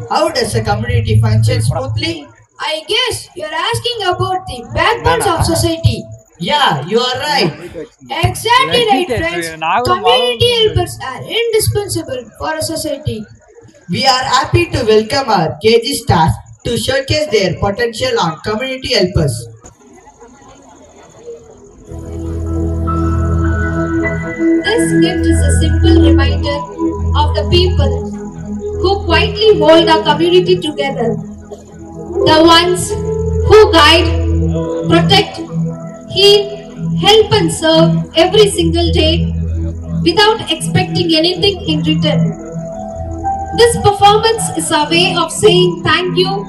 how does a community function smoothly? I guess you're asking about the backbones of society. Yeah, you are right. Exactly right, friends. Community helpers are indispensable for a society. We are happy to welcome our KG staff to showcase their potential on community helpers. This gift is a simple reminder of the people who quietly hold our community together. The ones who guide, protect, heal, help, and serve every single day without expecting anything in return. This performance is a way of saying thank you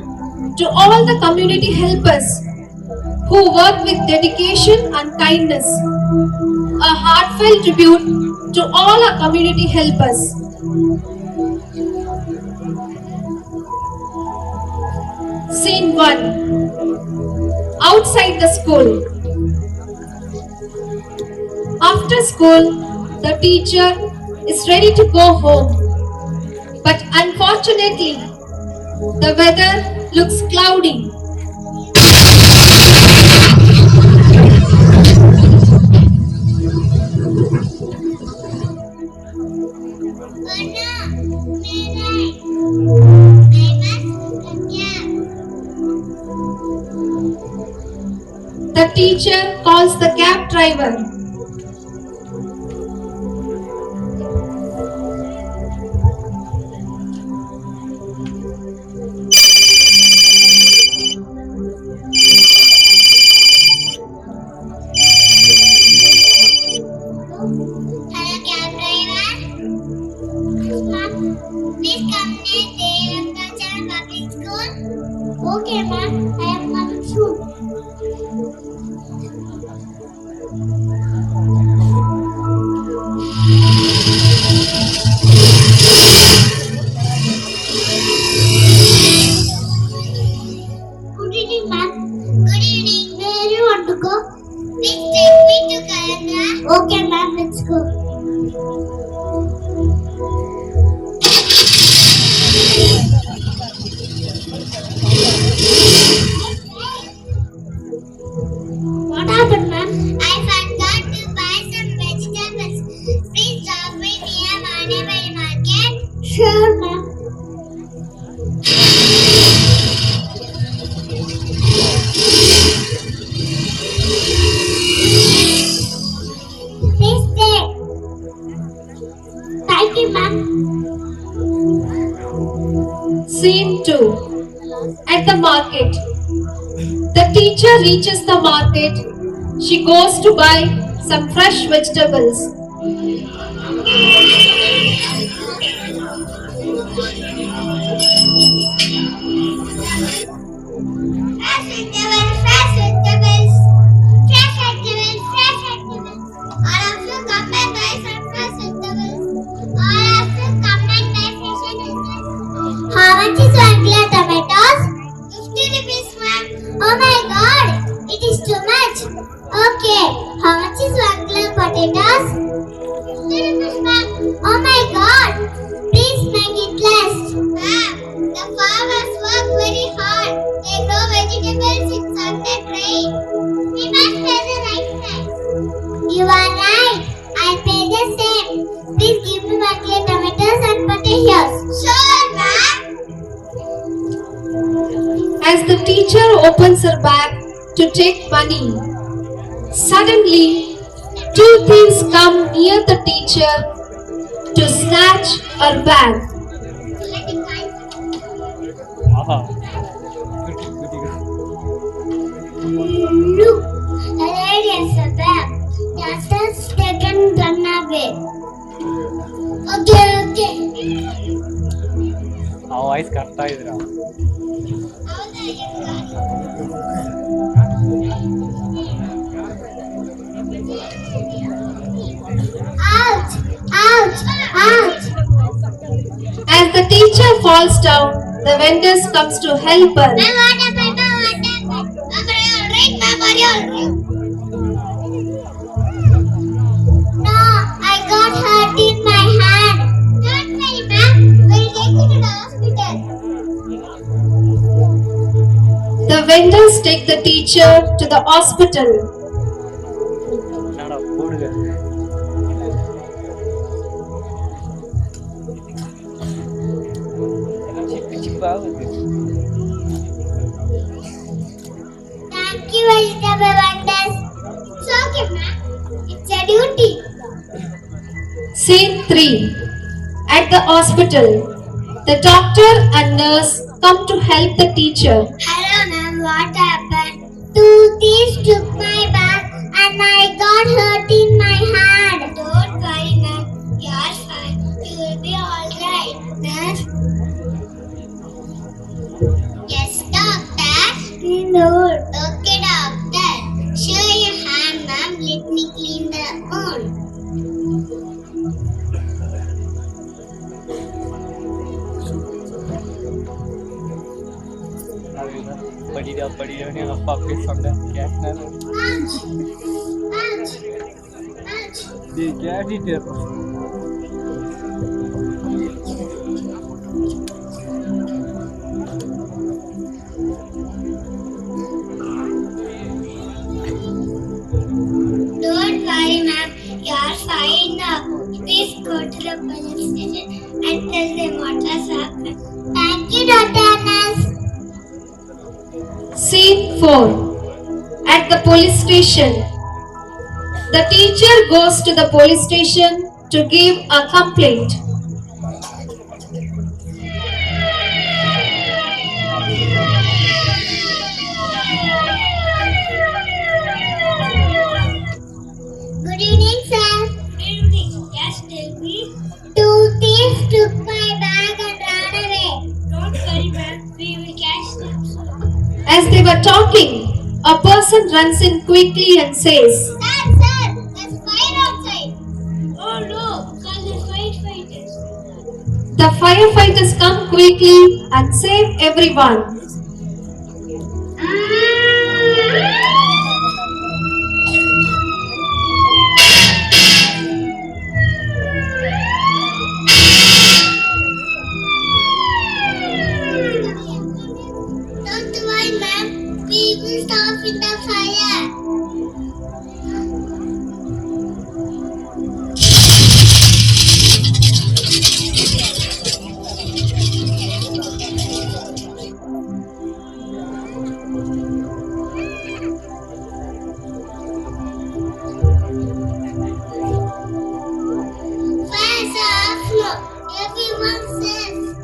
to all the community helpers who work with dedication and kindness. A heartfelt tribute to all our community helpers. Scene 1. Outside the school. After school, the teacher is ready to go home. But unfortunately, the weather looks cloudy. The teacher calls the cab driver. Hello, cab driver. Ma'am, please come near the Devakachan Public School. Okay, ma'am. I am coming soon. Good evening, ma'am. Good evening. Where do you want to go? Please take me to Kalandra. Okay, ma'am. Let's go. What happened, ma'am? I forgot to buy some vegetables. Please drop me near Manavadi Market. Sure, ma'am. Please stay. Thank you, ma'am. Scene 2. At the market. The teacher reaches the market. She goes to buy some fresh vegetables. Fresh vegetables, fresh vegetables. Fresh vegetables, fresh vegetables. All of you come and buy some fresh vegetables. All of you come and buy fresh vegetables. How much is 1 kilo tomatoes? 50 rupees, ma'am. Oh my god, it is too much. Okay, how much is 1 kilo potatoes? 50 rupees, ma'am. Oh my god, please make it less. Ma'am, the farmers work very hard. They grow vegetables in sun and rain. We must pay the right price. You are right. I'll pay the same. Please give me 1 kilo tomatoes and potatoes. Sure, ma'am. As the teacher opens her bag to take money, suddenly two thieves come near the teacher to snatch her bag. Look, a lady has a bag. Just has taken run away. Okay. ಆ voice ಕರ್ತಾ ಇದ್ರ Ouch! Ouch! Ouch! As the teacher falls down, the vendors comes to help her. Ma'am, what happened? Ma'am, what happened? Ma'am, are you alright? Ma'am, are you alright? No, I got hurt in my hand. Don't worry, ma'am. We'll take you to the hospital. The vendors take the teacher to the hospital. என்னடா போடுங்க. Chip சிப்பாகுது. Thank you, vegetable vendors. It's okay, ma'am. It's a duty. Scene 3. At the hospital, the doctor and nurse come to help the teacher. Hello, ma'am. What happened? Two thieves took my bag and I got hurt in my hand. Don't worry, ma'am. You're fine. You will be all right, nurse. Yes, doctor. No. Okay, doctor. Show your hand, ma'am. Let me clean the wound. படிடா படிடான்னு எங்கள் அப்பா அப்படியே சொன்னேன் கேட்டாரு. Ouch. Ouch. Ouch. கேட்டுட்டு Don't worry, ma'am. You're fine now. Please go to the police station and tell them what has happened. Thank you, Dr. Nurse. Scene 4. At the police station, the teacher goes to the police station to give a complaint. Good evening, sir. Good evening. Yes, tell me. Two thieves took my bag and ran away. Don't worry, ma'am. We will catch them soon. As they were talking, a person runs in quickly and says, Sir, there's fire outside. Oh no, call the firefighters. The firefighters come quickly and save everyone. Don't worry, ma'am. We will stop in the fire. Fire's off. Everyone safe.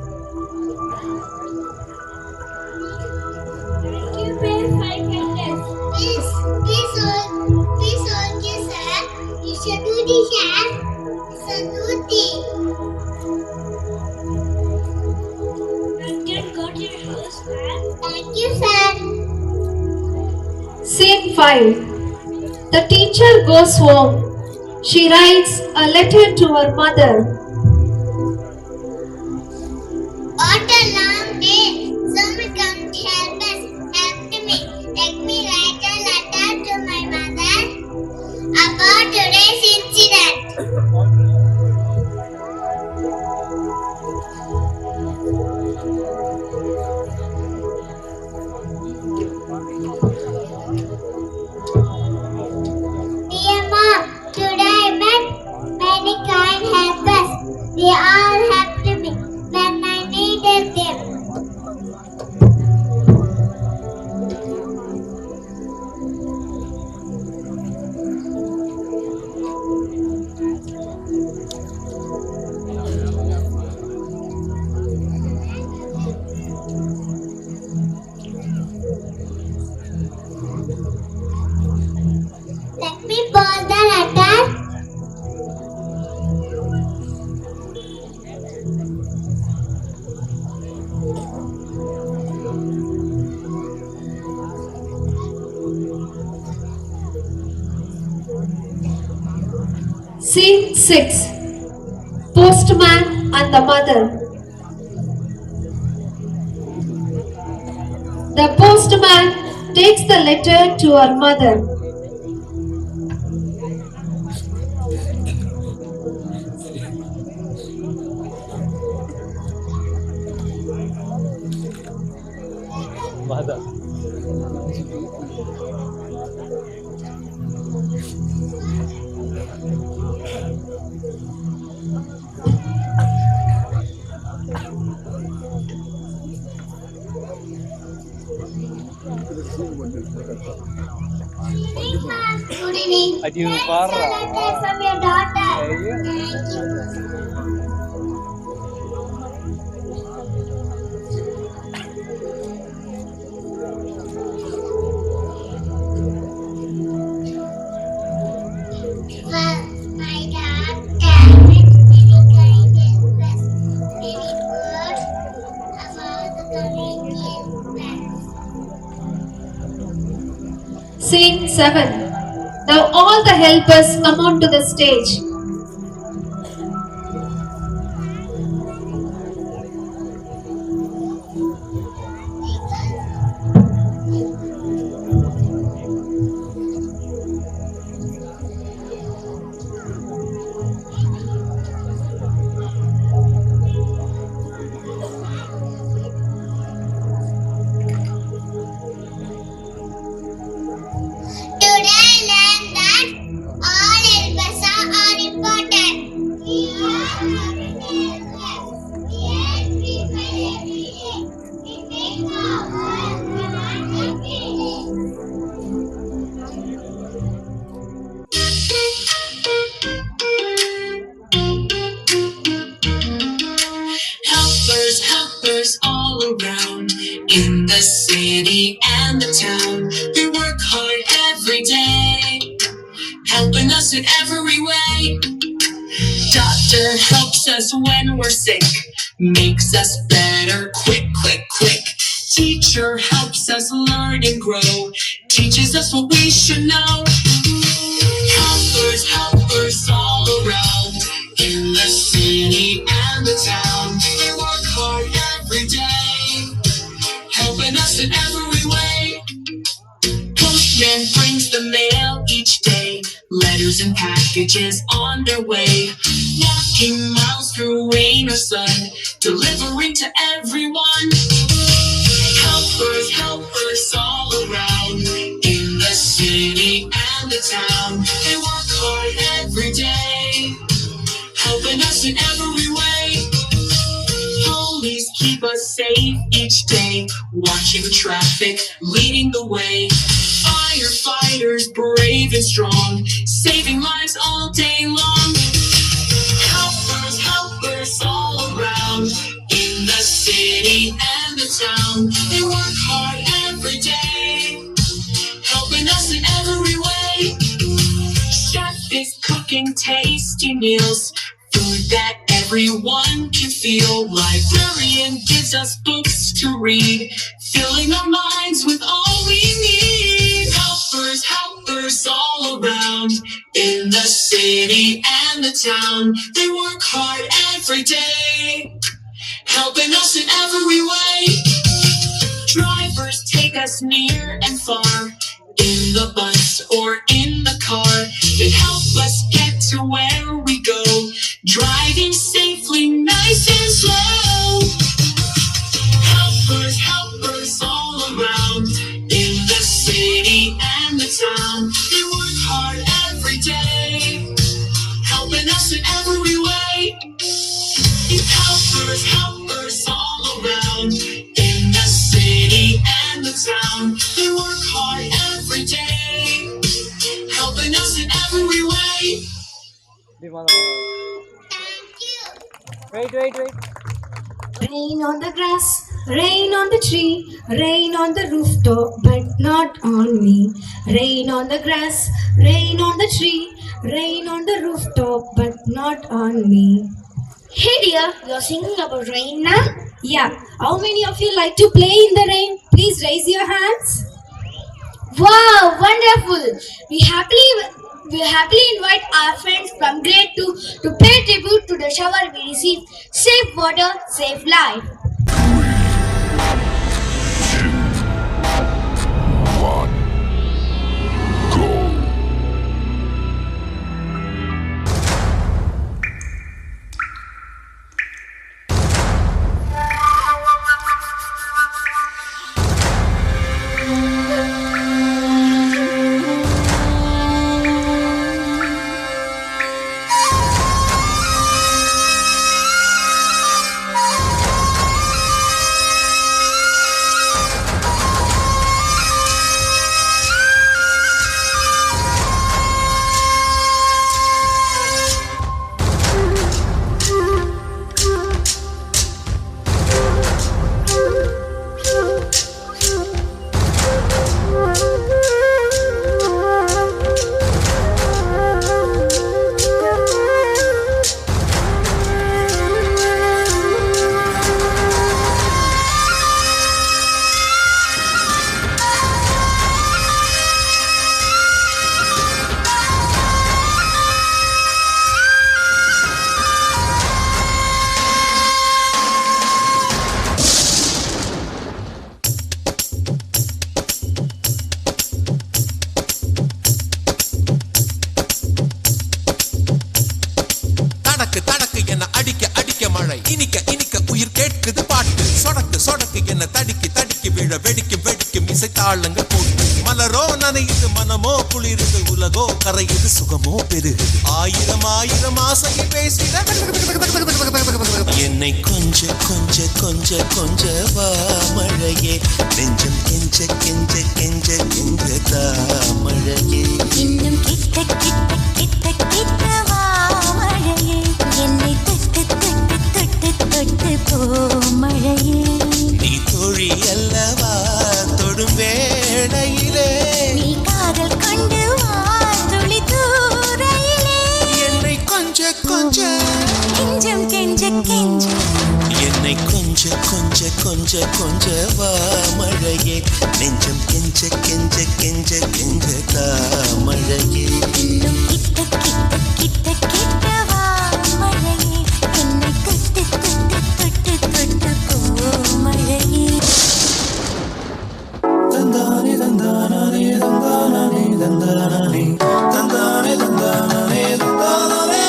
Thank you, firefighters. Please, okay, sir. It's a duty, sir. It's a duty. Doctor, go to your house, ma'am. Thank you, sir. Scene 5. The teacher goes home. She writes a letter to her mother. What a long day. Someone come to help us. Help me. Let me write a letter to my mother about today's incident. Dear Mom, today I met many kind helpers. They all helped me when I needed them. Let me pause the letter. Scene 6. Postman and the mother. The postman takes the letter to her mother. Mother. Good evening. Aduh, Next, parah. letter from your daughter. Iya. Thank you. Well, my daughter is very kind and best. Very good about the community and best. Scene 7. Now all the helpers come onto the stage. Today I learned that all helpers are important. We are everyday helpers. We help people every day. We make the world better every day. Helpers, helpers all around in the city and the town. They work hard every day, helping us in every way. Doctor helps us when we're sick, makes us better quick, quick, quick. Teacher helps us learn and grow, teaches us what we should know. Helpers, helpers all around in the city and the town. They work hard every day, helping us in every way. Postman brings the mail each day, letters and packages on their way. Walking miles through rain or sun, delivering to everyone. Helpers, helpers all around in the city and the town. They work hard every day, helping us in every way. Police keep us safe each day, watching traffic, leading the way. Firefighters brave and strong, saving lives all day long. Helpers, helpers all around in the city and the town. They work hard every day, helping us in every way. Chef is cooking tasty meals, food that everyone can feel. Librarian gives us books to read, filling our minds with all we need. Helpers, helpers all around in the city and the town. They work hard every day, helping us in every way. Drivers take us near and far, in the bus or in the car. They help us get to where we go, driving safely, nice and slow. Helpers, helpers all around in the city and the town. They work hard every day, helping us in every way. Helpers, helpers all around in the city and the town. They work hard every day, helping us in every way. Di mana? Thank you. Wait. Rain on the grass, rain on the tree, rain on the rooftop, but not on me. Rain on the grass, rain on the tree, rain on the rooftop, but not on me. Hey dear, you're singing about rain now? Yeah, how many of you like to play in the rain? Please raise your hands. Wow, wonderful! We happily invite our friends from grade 2 to pay tribute to the shower we received. Save water, save life. விழ வெடிக்கும் வெடிக்கும் இசை தாளங்கள் போட்டு மலரோ நனையுது மனமோ குளிருது உலகோ கரையுது சுகமோ பெருகுது ஆயிரம் ஆயிரம் ஆசையை பேசிட என்னை கொஞ்ச கொஞ்ச கொஞ்ச கொஞ்ச வா மழையே நெஞ்சம் கெஞ்ச கெஞ்ச கெஞ்ச கெஞ்ச தா மழையே இன்னும் கிட்ட கிட்ட கிட்ட கிட்ட வா மழையே என்னை தொட்டு தொட்டு தொட்டு தொட்டு போ மழையே நீ தோழி அல்லவா தொடும் வேளையிலே நீ காதல் கொண்டு வா துளி தூரையிலே என்னை கொஞ்ச கொஞ்ச கெஞ்சம் கெஞ்ச கெஞ்ச என்னை கொஞ்ச கொஞ்ச கொஞ்ச கொஞ்ச வா மழையே நெஞ்சம் கெஞ்ச கெஞ்ச கெஞ்ச கெஞ்ச தா மழையே இன்னும் கிட்ட கிட்ட கிட்ட கிட்ட வா மழையே என்னை தொட்டு தொட்டு தொட்டு தொட்டு போ மழையே தந்தானே தந்தானே தந்தானே தந்தானே தந்தானே தந்தானே தந்தானே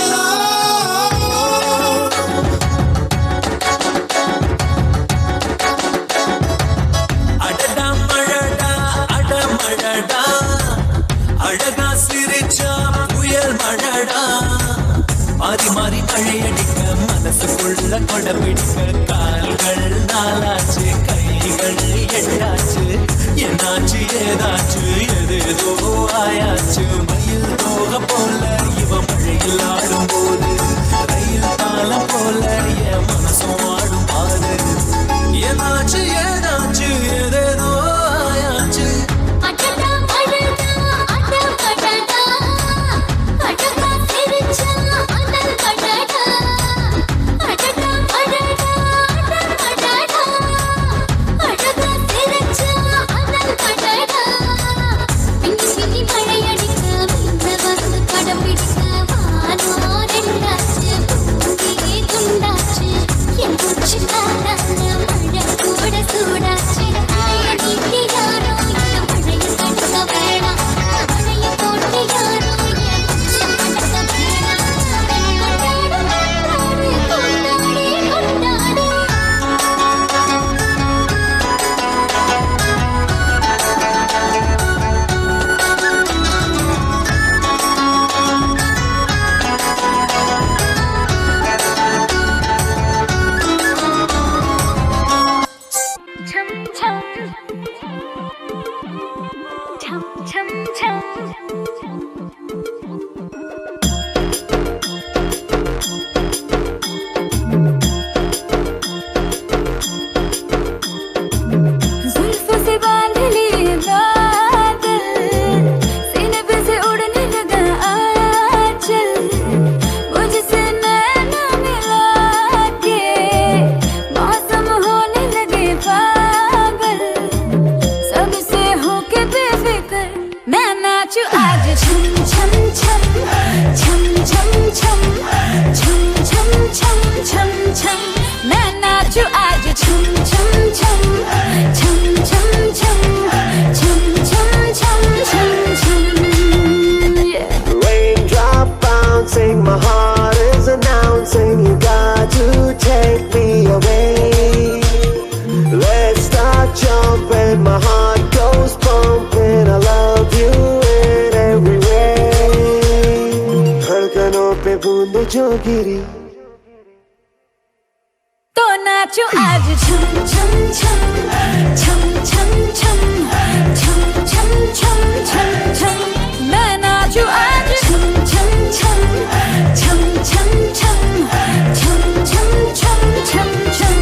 அடடா மழடா அடமழடா அழகா சிரிச்சா புயல் மழடா மாறி மாறி மழையடிக்க மனசுக்குள்ள கொடபிடிக்க கால்கள் நாளாச்சு கைகள் எட்டாச்சு என்னாச்சு ஏதாச்சு எதேதோ ஆயாச்சு மயில் தோக போல இவ மழையில் ஆடும் போது ரயில் காலம் போல என் மனசும் ஆடும் பாரு ஏதாச்சு ஏதாச்சு எதேதோ ஆயாச்சு அடடா அடடா அடடா அடடா சிரிச்சா அதல் கடடா அடடா அடடா அடடா அடடா சிரிச்சா அதல் கடடா பின்னி பின்னி மழையடிக்க மின்ன வந்து படம் பிடிக்க வானோ ரெண்டாச்சு பூமியே துண்டாச்சு என் மூச்சு காரான மழை கூட சூடாச்சு அழகி யாரோ இந்த மழையை தடுக்க வேணாம் மழையை போட்டு யாரோ என் மனசை மடக்க வேணாம் கொண்டாடு கொண்டாடு chum chum chum chum जुल्फ से बांध लिए बादल सीने पे से उड़ने लगा आंचल मुझसे नैना मिला के मौसम होने लगे पागल सबसे होके बेफिक्र मैं नाचू आज छम छम छम छम छम छम छम छम छम छम छम मैं नाचू आज छम छम छम छम छम छम छम छम छम छम छम yeah. Raindrop bouncing, my heart is announcing you got to take me away. Let's start jumping, my heart goes pumping. I love you in every way. धड़कनों पे बूंद जो गिरी तो नाचो आज छम छम छम छम छम छम छम छम छम छम छम मैं नाचू आज छम छम छम छम छम छम छम छम छम छम छम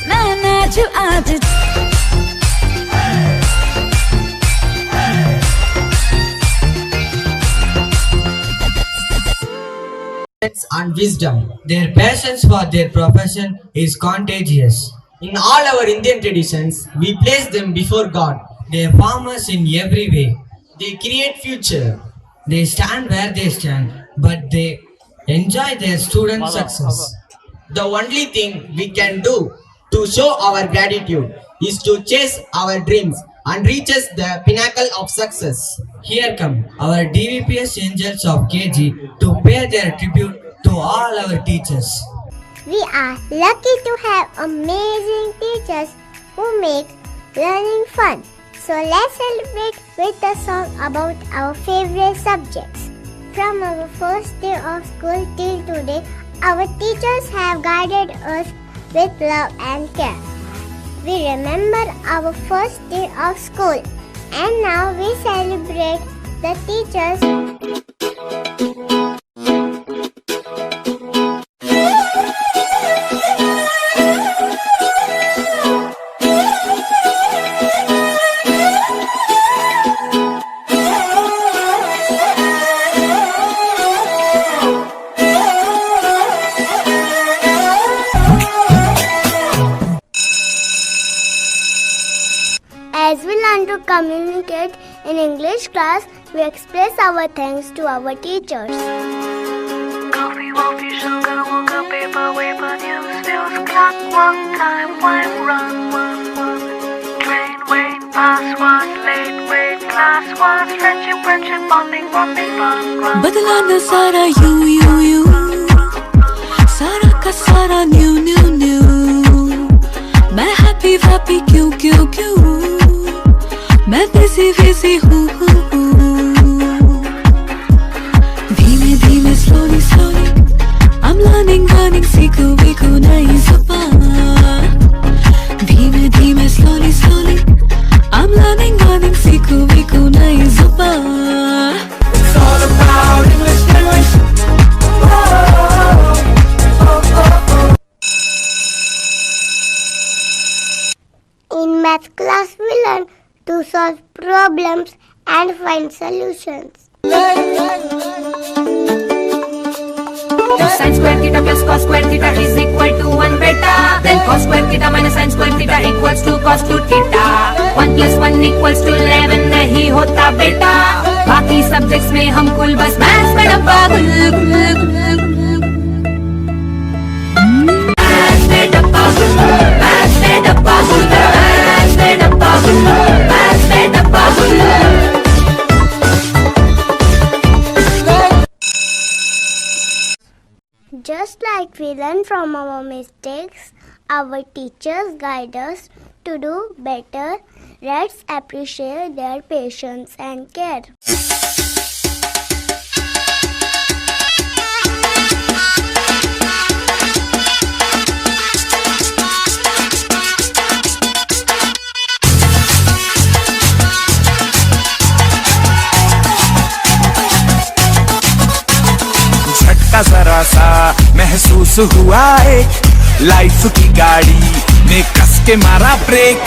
मैं नाचू आज And wisdom. Their passion for their profession is contagious. In all our Indian traditions, we place them before God. They are farmers in every way. They create future. They stand where they stand, but they enjoy their student success. The only thing we can do to show our gratitude is to chase our dreams and reach the pinnacle of success. Here come our DVPS angels of KG to pay their tribute to all our teachers. We are lucky to have amazing teachers who make learning fun. So let's celebrate with a song about our favorite subjects. From our first day of school till today, our teachers have guided us with love and care. We remember our first day of school, and now we celebrate the teachers. As we learn to communicate in English class, we express our thanks to our teachers. Coffee, waffle, sugar, mocha, paper, wafer, news, clock, one time, wine, run, one. Train, wait, pass, one, late, wait, class, one, friendship, bonding, run. बदला न सारा you, सारा का सारा new. मैं happy, क्यों मैं busy हूँ धीमे slowly I'm learning सीखो नई ज़ुबान धीमे slowly I'm learning सीखो नई ज़ुबान It's all about English In math class, we learn to solve problems and find solutions. Sin square theta plus cos square theta is equal to 1 beta. Then cos square theta minus sin square theta equals to cos 2 theta. 1 plus 1 equals to 11 नहीं होता बेटा. बाकी subjects में हम कुल बस maths में डब्बा गुल. Maths में डब्बा गुल. Just like we learn from our mistakes, our teachers guide us to do better. Let's appreciate their patience and care. जरा सा महसूस हुआ एक लाइफ की गाड़ी ने कस के मारा ब्रेक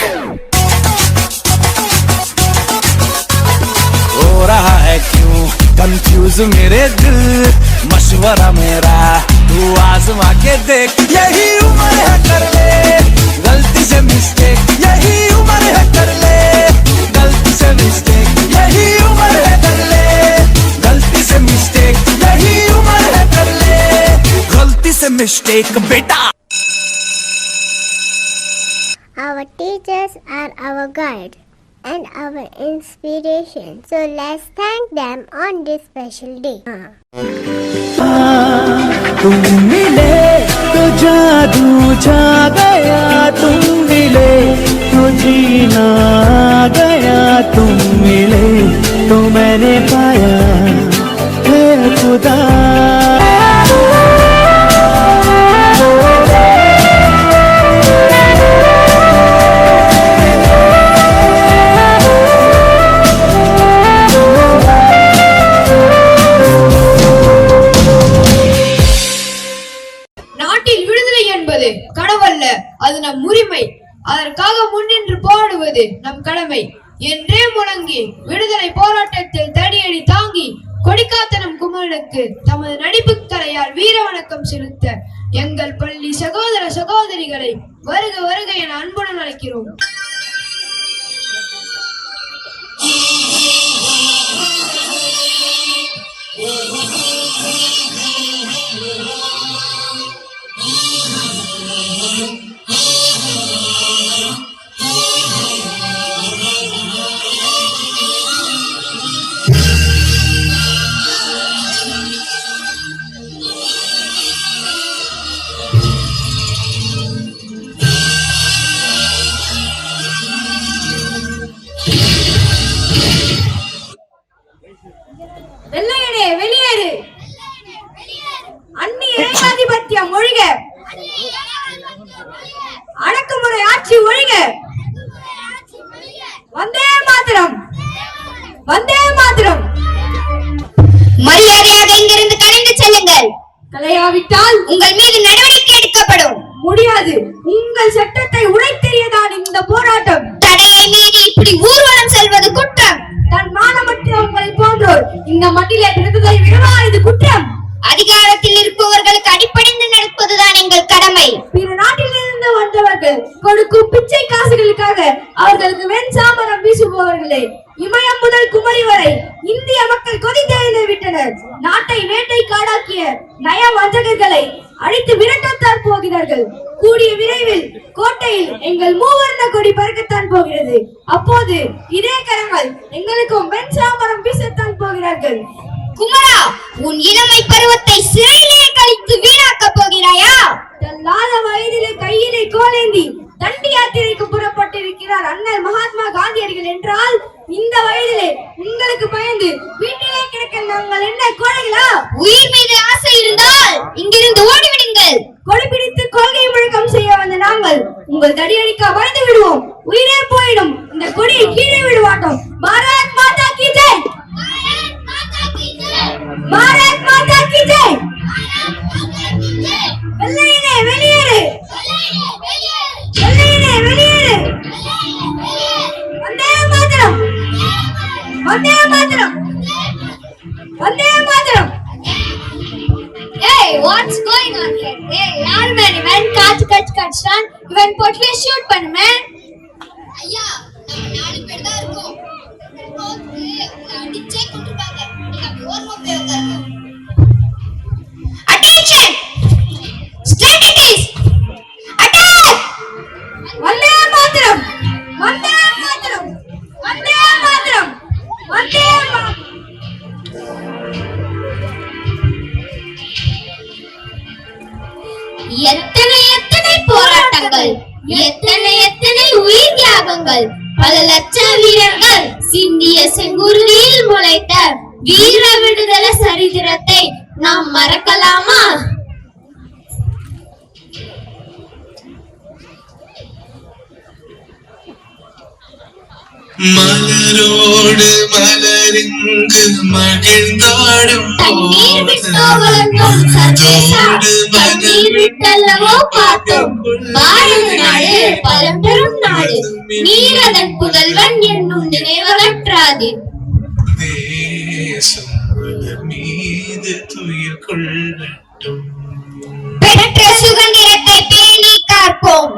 हो रहा है क्यों कंफ्यूज मेरे दिल मशवरा मेरा तू आजमा के देख यही उम्र है कर ले गलती से मिस्टेक यही उम्र है कर ले गलती से मिस्टेक यही उम्र है कर ले गलती से मिस्टेक यही उम्र है कर ले गलती से मिस्टेक बेटा Our teachers are our guide and our inspiration. So let's thank them on this special day. तुम मिले तो जादू छा गया तुम मिले तो जीना आ गया तुम मिले तो मैंने पाया है खुदा கனவல்ல அது நம் உரிமை அதற்காக முன்னின்று போராடுவது நம் கடமை என்றே முழங்கி விடுதலை போராட்டத்தில் தடியடி தாங்கி கொடிக்காத்த நம் குமரனுக்கு தமது நடிப்பு கலையால் வீர வணக்கம் செலுத்த எங்கள் பள்ளி சகோதர சகோதரிகளை வருக வருக என அன்புடன் அழைக்கிறோம். ஆட்சி ஒழிக. வந்தே மாதரம், வந்தே மாதரம். மரியாதையாக இங்கிருந்து கலைந்து செல்லுங்கள். கலையாவிட்டால் உங்கள் மீது நடவடிக்கை எடுக்கப்படும். முடியாது. உங்கள் சட்டத்தை உடைத்தெறியதான் இந்த போராட்டம். தடையை மீறி இப்படி ஊர்வலம் செல்வது குற்றம். தன் மானமற்ற உங்களை போன்றோர் இந்த மண்ணிலே பிறந்ததை விடவா இது குற்றம்? அதிகாரத்தில் இருப்பவர்களுக்கு அடிப்படைந்து நடப்பதுதான் எங்கள் கடமை. பிற நாட்டிலிருந்து வந்தவர்கள் கொடுக்கும் பிச்சை காசுகளுக்காக அவர்களுக்கு வெண் சாமரம் வீசுபவர்களே, இமயம் முதல் குமரி வரை இந்திய மக்கள் கொதித்தெழுந்து விட்டனர். நாட்டை வேட்டை காடாக்கிய நய வஞ்சகர்களை அழித்து விரட்டத்தான் போகிறார்கள். கூடிய விரைவில் கோட்டையில் எங்கள் மூவர்ண கொடி பறக்கத்தான் போகிறது. அப்போது இதே கரங்கள் எங்களுக்கும் வெண் சாமரம் வீசத்தான் போகிறார்கள். குமரா, உன் இளமை பருவத்தை சிறையிலே கழித்து வீணாக்க போகிறாயா? தள்ளாத வயதிலே கையிலே கோலேந்தி தண்டி யாத்திரைக்கு புறப்பட்டிருக்கிறார் அண்ணல் மகாத்மா காந்தியடிகள் என்றால், இந்த வயதிலே உங்களுக்கு பயந்து வீட்டிலே கிடக்க நாங்கள் என்ன கோழைகளா? உயிர் மீது ஆசை இருந்தால் இங்கிருந்து ஓடிவிடுங்கள். கொடி பிடித்து கொள்கை முழக்கம் செய்ய வந்த நாங்கள் உங்கள் தடியடிக்க பயந்து விடுவோம். உயிரே போயிடும். இந்த கொடியை கீழே விடுவாட்டோம். பாரத் மாதா கி ஜெய், பாரத் மாதா கி ஜெய். வெள்ளையனே வெளியேறு, வெள்ளையனே வெளியேறு. வந்தே மாதரம், வந்தே மாதரம், வந்தே மாதரம். Hey, what's going on here? Hey, யார் மேன் இவன்? காட்சான் இவன் போட்டு ஷூட் பண்ணுமே. ஐயா, நம்ம 4 பேர் தான் இருக்கோம். அடிச்சே கொண்டுபாங்க. நீங்க அப்படி ஓரமா போய் உட்காருங்க. Attention! Strategies! Attack! வந்தே மாதரம், வந்தே மாதரம், வந்தே மாதரம், வந்தே மாதரம். எத்தனை போராட்டங்கள், எத்தனை உயிர் தியாகங்கள், பல லட்சம் வீரர்கள் சிந்திய செங்குருதியில் முளைத்த வீர விடுதலை சரித்திரத்தை நாம் மறக்கலாமா? மலரோடு மலரிங்கு மகிழ்ந்தாடும் தண்ணீர் விட்டோவலங்கும் சர்வேசா, தண்ணீர் விட்டல்லவோ பார்த்தோம். பாரத நாடு பழம்பெரும் நாடு, நீரதன் புதல்வன் என்னும் நினைவகற்றாது. தேசம் மலர் மீது துயிர் கொள்ளட்டும். பெற்ற சுதந்திரத்தை பேணி காப்போம்.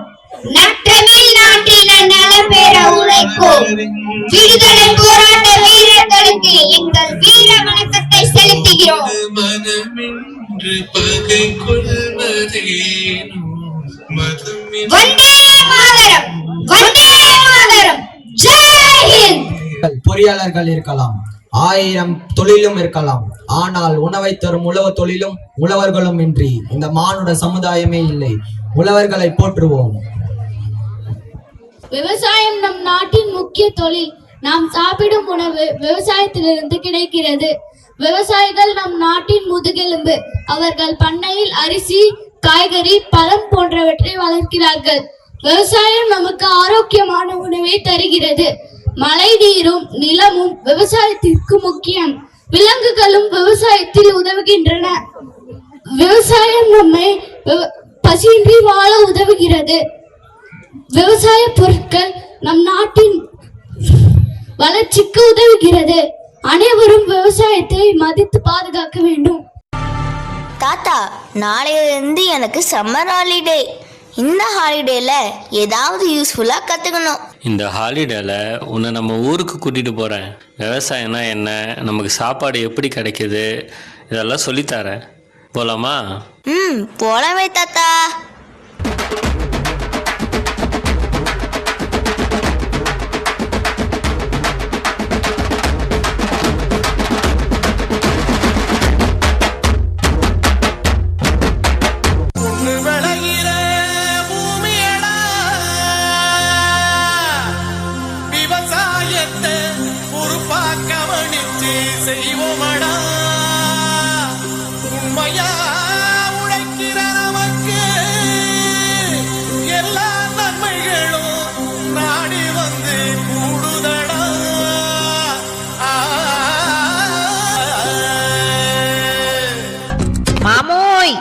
நற்றமிழ் நாட்டினர் நலம் பெற உழைப்போம். விடுதலை போராட்ட வீரர்களுக்கு எங்கள் வீர வணக்கத்தை செலுத்துகிறோம். மனமின்று பகை கொள்வதேனோ மதமின் வந்தே மாதரம், வந்தே மாதரம். ஜெய் ஹிந்த். பொறியாளர்கள் இருக்கலாம், 1000 தொழிலும் இருக்கலாம், ஆனால் உணவை தரும் உழவு தொழிலும் உழவர்களும் இன்றி இந்த மானுட சமுதாயமே இல்லை. உழவர்களை போற்றுவோம். விவசாயம் நம் நாட்டின் முக்கிய தொழில். நாம் சாப்பிடும் உணவு விவசாயத்திலிருந்து கிடைக்கிறது. விவசாயிகள் நம் நாட்டின் முதுகெலும்பு. அவர்கள் பண்ணையில் அரிசி, காய்கறி, பழம் போன்றவற்றை வளர்க்கிறார்கள். விவசாயம் நமக்கு ஆரோக்கியமான உணவை தருகிறது. மழை நீரும் நிலமும் விவசாயத்திற்கு முக்கியம். விலங்குகளும் விவசாயத்தில் உதவுகின்றன. விவசாயம் நம்மை பசியின்றி வாழ உதவுகிறது. விவசாய பொருட்கள் நம் நாட்டின் வளர்ச்சிக்கு உதவுகிறது. அனைவரும் விவசாயத்தை மதித்து பாதுகாக்க வேண்டும். தாத்தா, நாளையிலிருந்து எனக்கு சம்மர் ஹாலிடே. இந்த ஹாலிடேல ஏதாவது யூஸ்ஃபுல்லா கத்துக்கணும். இந்த ஹாலிடேல உன்னை நம்ம ஊருக்கு கூட்டிட்டு போறேன். விவசாயம்னா என்ன, நமக்கு சாப்பாடு எப்படி கிடைக்குது, இதெல்லாம் சொல்லித்தரேன். போலாமா? போலாமே தாத்தா. செய்வோமடா உண்மையா உழைக்கிற நமக்கு ஓய்,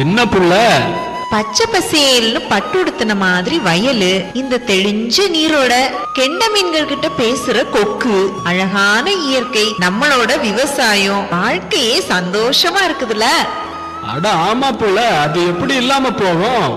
என்ன புள்ள? பச்சை பசேல்னு பட்டுடுத்தின மாதிரி வயலு, இந்த தெளிஞ்ச நீரோட கெண்ட மீன்கள் கிட்ட பேசுற கொக்கு, அழகான இயற்கை, நம்மளோட விவசாயம், வாழ்க்கையே சந்தோஷமா இருக்குதுல. அட ஆமா புள்ள, அது எப்படி இல்லாம போகும்?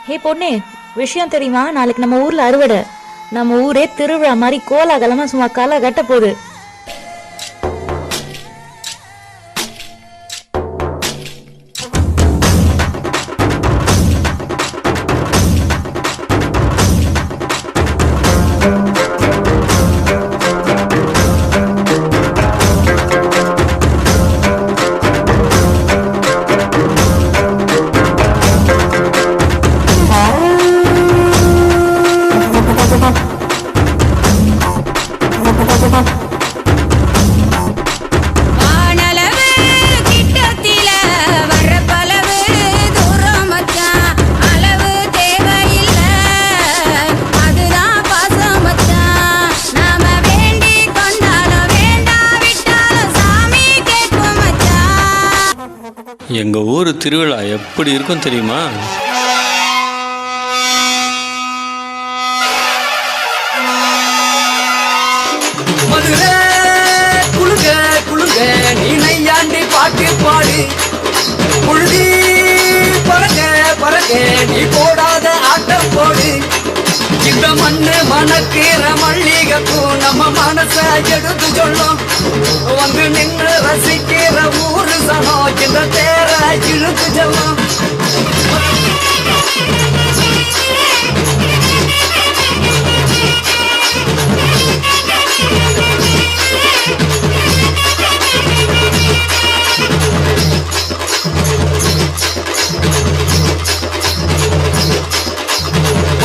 ஹே பொண்ணு, விஷயம் தெரியுமா? நாளைக்கு நம்ம ஊர்ல அறுவடை. நம்ம ஊரே திருவிழா மாதிரி கோலாகலமா சும்மா களை கட்ட போகுது. எங்க ஊர் திருவிழா எப்படி இருக்கும் தெரியுமா? மதுரை குளுங்க குளுங்க நீ நையாண்டி பாட்டு பாடு, புழுதி பறக்க பறக்க நீ போடாத ஆட்டம் போடு. இந்த மண்ணு மணக்கிற மல்லிகைப்பூ நம்ம மனச எடுத்து சொல்லும், வந்து நின்று ரசிக்கிற ஊரு சனம் இந்த தேர இழுத்து சொல்லும்.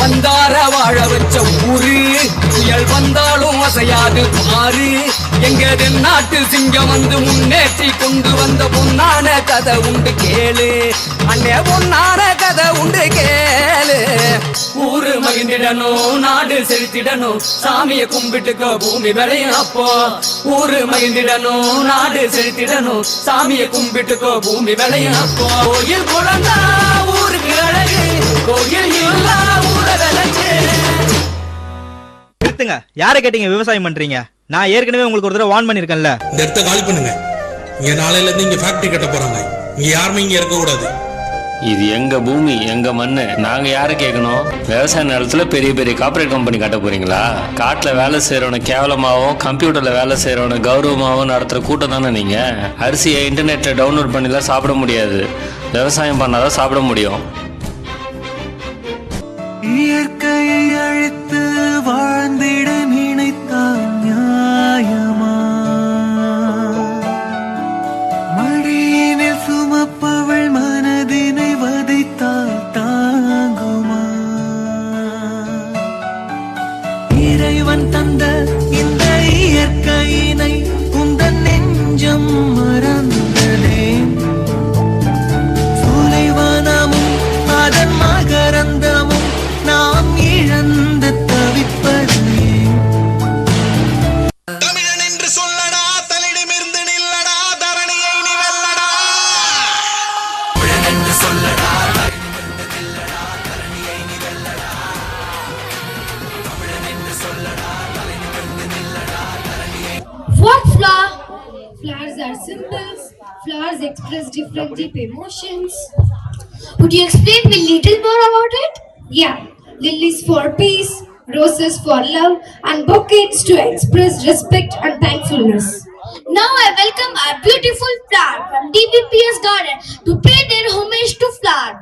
வந்தார வாழ வச்ச ஊரு, புயல் வந்தாலும் அசையாது பாரு. எங்க நாட்டு சிங்கம் வந்து முன்னேற்றி கொண்டு வந்த பொன்னான கதை உண்டு கேளு, அண்ணே பொன்னான கதை உண்டு கேளு. ஊரு மகிழ்ந்திடணும், நாடு செலுத்திடணும், சாமியை கும்பிட்டுக்க பூமி விளையும் அப்போ. ஊரு மகிழ்ந்திடணும், நாடு செலுத்திடணும், சாமியை கும்பிட்டுக்க பூமி விளையும் அப்போ. கோயில் குழந்தா ஊருக்கு அழகு, கோயில் இல்லா ஊர விளைச்சு. நிறுத்துங்க, யாரை கேட்டீங்க விவசாயம் பண்றீங்க? நான் ஏற்கனவே உங்களுக்கு ஒரு தடவை வார்ன் பண்ணிருக்கேன்ல. இந்த இடத்த காலி பண்ணுங்க. இங்க நாளையில இருந்து இங்க ஃபேக்டரி கட்ட போறாங்க. இங்க யாருமே இங்க இருக்க கூடாது. இது எங்க பூமி, எங்க மண்ணு, நாங்க யாரை கேட்கணும்? விவசாய நிலத்துல பெரிய பெரிய கார்பரேட் கம்பெனி கட்ட போறீங்களா? காட்டுல வேலை செய்யறவன கேவலமாவும், கம்ப்யூட்டர்ல வேலை செய்யறவன கௌரவமாவும் நடத்துற கூட்டம் தானே நீங்க. அரிசியை இன்டர்நெட்ல டவுன்லோட் பண்ணிலாம் சாப்பிட முடியாது, விவசாயம் பண்ணாதான் சாப்பிட முடியும். இயற்கையை அழித்து வாழ்ந்திட நினைத்தால் நியாயமா? மடியினில் சுமப்பவள் மனதினை வதைத்தால் தாங்குமா? இறைவன் தந்த இந்த இயற்கையினை உந்தன் நெஞ்சம் மறந்ததே. சுலைவனமும் அதன் மகரந்தமும் நாம் இழந்து தவிப்பது. தமிழன் என்று சொல்லடா, தன்னிடமிருந்து நில்லடா, தரணியை நீ வெல்லடா. தமிழன் என்று சொல்லடா, தன்னிடமிருந்து நில்லடா, தரணியை நீ வெல்லடா. தமிழன் என்று சொல்லடா, தன்னிடமிருந்து நில்லடா, தரணியை. What flower? Flowers are symbols. Flowers express different deep emotions. Would you explain a little more about it? Yeah. Lilies for peace, roses for love, and bouquets to express respect and thankfulness. Now I welcome our beautiful flower from DBPS Garden to pay their homage to flower.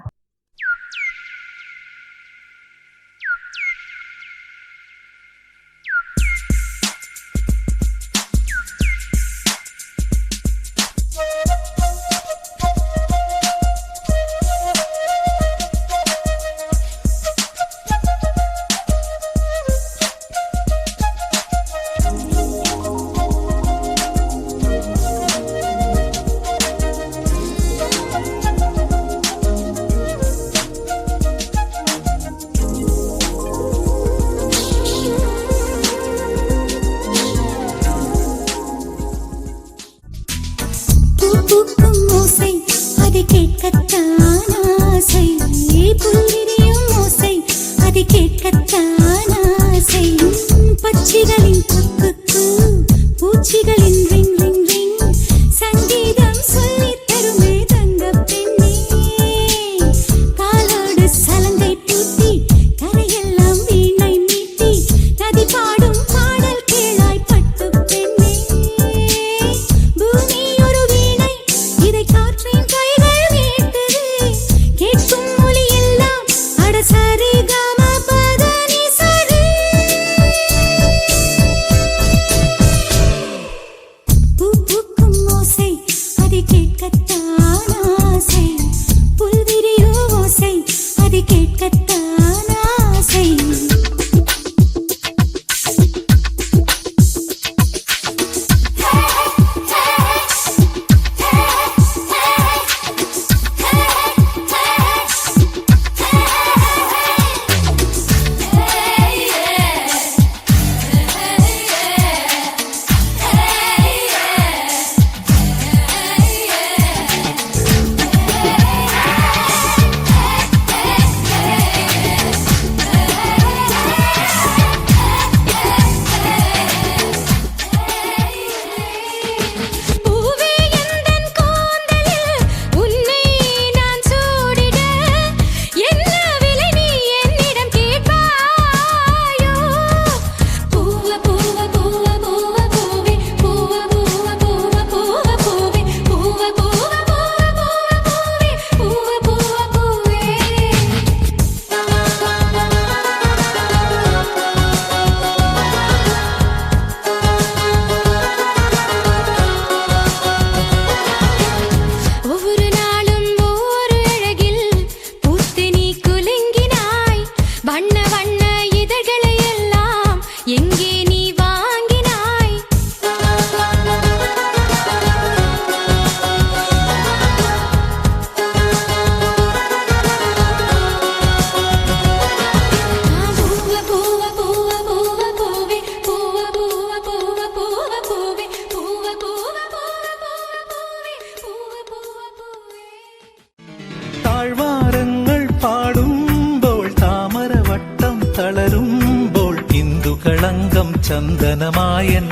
ചന്ദനമായൻ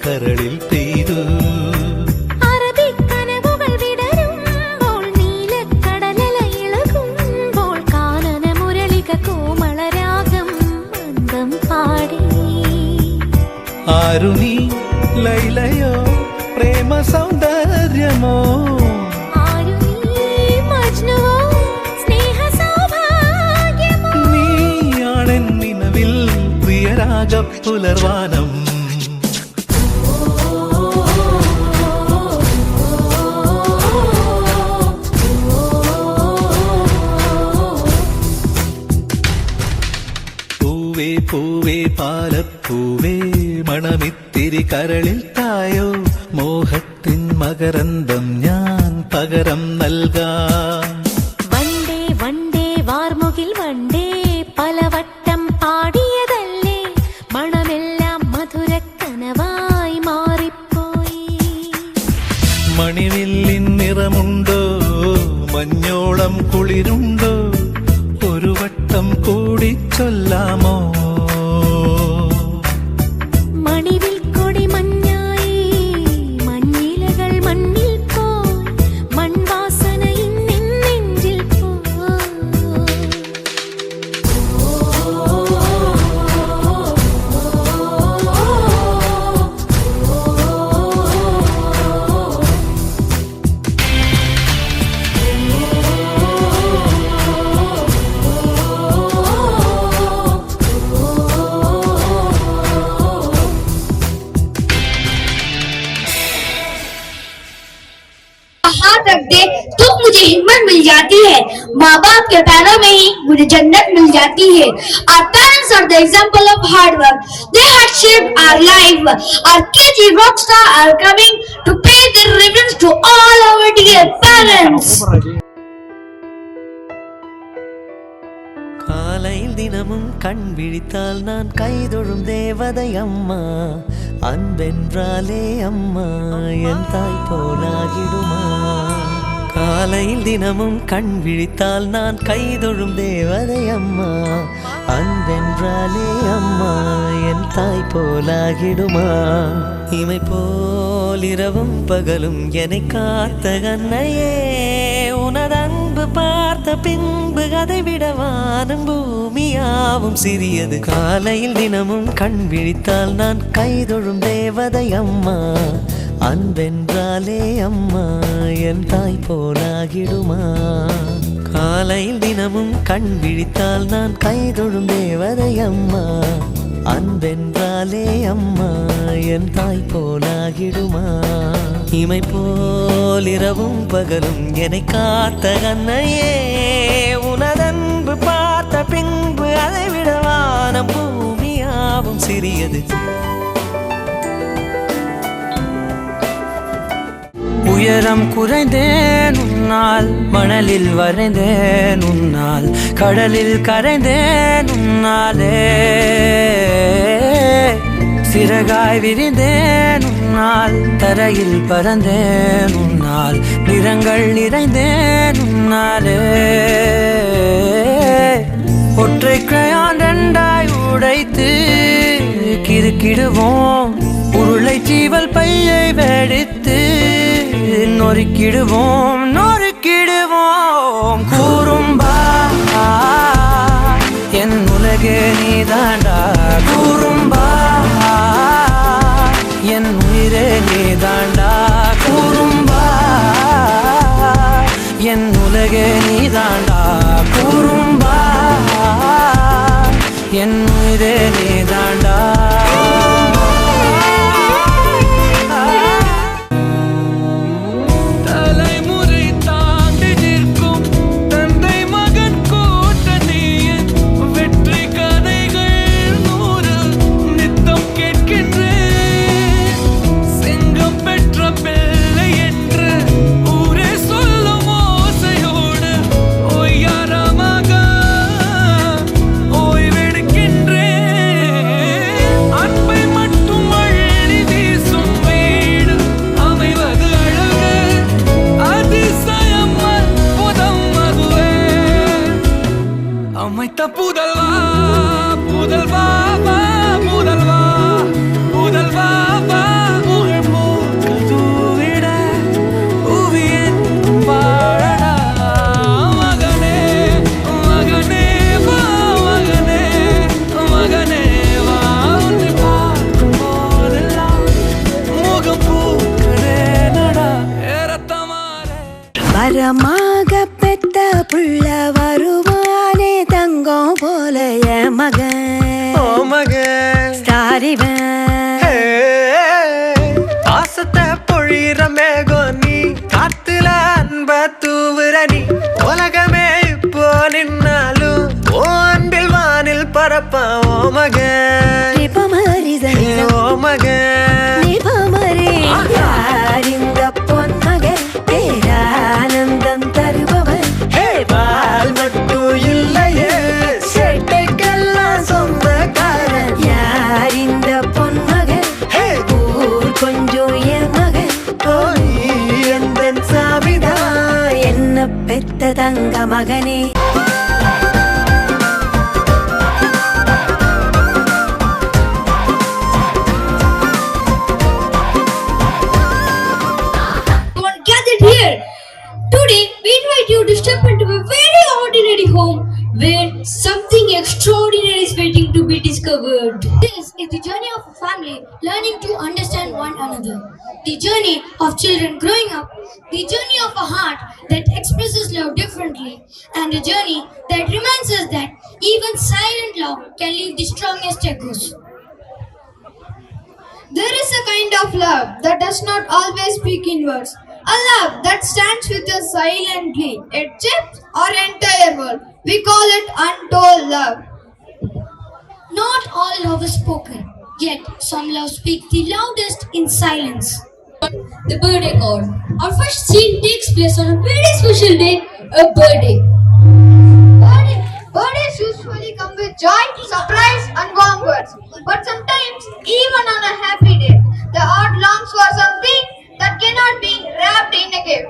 കരളിൽ പെയ്തു അറബിക്കനവുകൾ വിടരുമ്പോൾ നീലക്കടലല ഇളകുമ്പോൾ കാനന മുരളിക കോമളരാഗം മന്ദം പാടി ആരു നീ ലൈലയോ പ്രേമ സൗന്ദര്യമോ ആരു നീ മജ്നുവോ സ്നേഹ സൗഭാഗ്യമോ നീയാണെൻ നിലവിൽ പ്രിയരാഗ പുലർവാനം പൂവേ പൂവേ പാലപ്പൂവേ മണമിത്തിരി കരളിൽ തായോ മോഹത്തിൻ മകരന്തം ഞാൻ പകരം നൽകാം വണ്ടേ വണ്ടേ വാർമുകിൽ വണ്ടേ പലവട്ടം പാടിയതല്ലേ മണമെല്ലാം മധുരക്കനവായി മാറിപ്പോയി മണിവില്ലിൻ നിറമുണ്ടോ മഞ്ഞോളം കുളിരുണ്ടോ ഒരു വട്ടം കൂടി ചൊല്ലാമോ മണിവിൽ കൊടി മഞ്ഞായി മഞ്ഞിലകൾ മണ്ണിൽ പോയി മൺവാസന ഇന്നെൻ നെഞ്ചിൽ हाथ रख दे तो मुझे हिम्मत मिल जाती है माँ बाप के पैरों में ही मुझे जन्नत मिल जाती है Our parents are the example of hard work. They had shaped our life. Our KG rockstar are coming to pay their reverence to all our dear parents. காலையில் தினமும் கண் விழித்தால் நான் கைதொழும் தேவதை அம்மா அன்பென்றாலே அம்மா என் தாய் போலாகிடுமா காலையில் தினமும் கண் விழித்தால் நான் கைதொழும் தேவதை அம்மா அன்பென்றாலே அம்மா என் தாய் போலாகிடுமா இமை போல் இரவும் பகலும் என்னை காத்த கண்ணையே உனதன்பு பார்த்த பின்பு அதை விட வானம் பூமியாவும் சிறியது காலையில் தினமும் கண் விழித்தால் நான் கைதொழும் தேவதை அம்மா அன்பென்றாலே அம்மா என் தாய் போலாகிடுமா காலையில் தினமும் கண் விழித்தால் நான் கைதொழும் தேவதை அம்மா அன்பென்றாலே அம்மா என் தாய் போலாகிடுமா இமை போல் இரவும் பகலும் என்னை காத்த கண்ணையே உனதன்பு பார்த்த பின்பு அதை விட வானம் பூமியாவும் சிறியது உயரம் குறைந்தேன் உன்னால் மணலில் வரைந்தேன் உன்னால் கடலில் கரைந்தேன் உன்னாலே சிறகாய் விரிந்தேன் உன்னால் தரையில் பறந்தேன் உன்னால் நிறங்கள் நிறைந்தேன் உன்னாலே ஒற்றை கிரையான் ரெண்டாய் உடைத்து கிறுக்கிடுவோம் உருளை சீவல் பையை வெடித்து நொறுக்கிடுவோம் நொறுக்கிடுவோம் கூறும்பா என் உலகே நீதாண்டா கூறும்பா என் உயிரே நீதாண்டா கூறும்பா என் உலகே நீதாண்டா கூறும்பா என் உயிரே நீதாண்டா தலைமுறை தாண்டி நிற்கும் தந்தை மகன் கூட்டணியின் வெற்றி கதைகள் 100 நித்தம் கேட்கின்றேன் சிங்கம் பெற்ற பிள்ளை என்று ஊரே சொல்லும் ஓசையோடு ஒய்யாரமாக ஓய்வெடுக்கின்றேன் வரமாக பெத்த புள்ள வருவானே தங்கம் போல என் மகன் ஓ மகன் ஸ்டாரிவன் பாசத்தை பொழிற மேகம் நீ காத்துல அன்ப தூவுற நீ உலகமே இப்போ நின்னாலும் ஓ அன்பில் வானில் பரப்பான் ஓ மகன் ஓ மகன் யார் இந்த பொன்மகன் பேரானந்தம் தருபவன் பால் மட்டும் இல்லையே சேட்டைக்கெல்லாம் சொந்தக்காரன் யார் இந்த பொன்மகன் ஊர் கொஞ்சம் என் மகன் எந்த சாமிதான் என்ன பெத்த தங்க மகனே Here. Today, we invite you to step into a very ordinary home where something extraordinary is waiting to be discovered. This is the journey of a family learning to understand one another. The journey of children growing up. The journey of a heart that expresses love differently. And the journey that reminds us that even silent love can leave the strongest echoes. There is a kind of love that does not always speak in words. A love that stands with us silently, it shapes our entire world. We call it untold love. Not all love is spoken, yet some love speaks the loudest in silence. The birthday card. Our first scene takes place on a very special day, a birthday. Birthdays usually come with joy, surprise and warm words. But sometimes, even on a happy day, the heart longs for something that cannot be wrapped in a gift.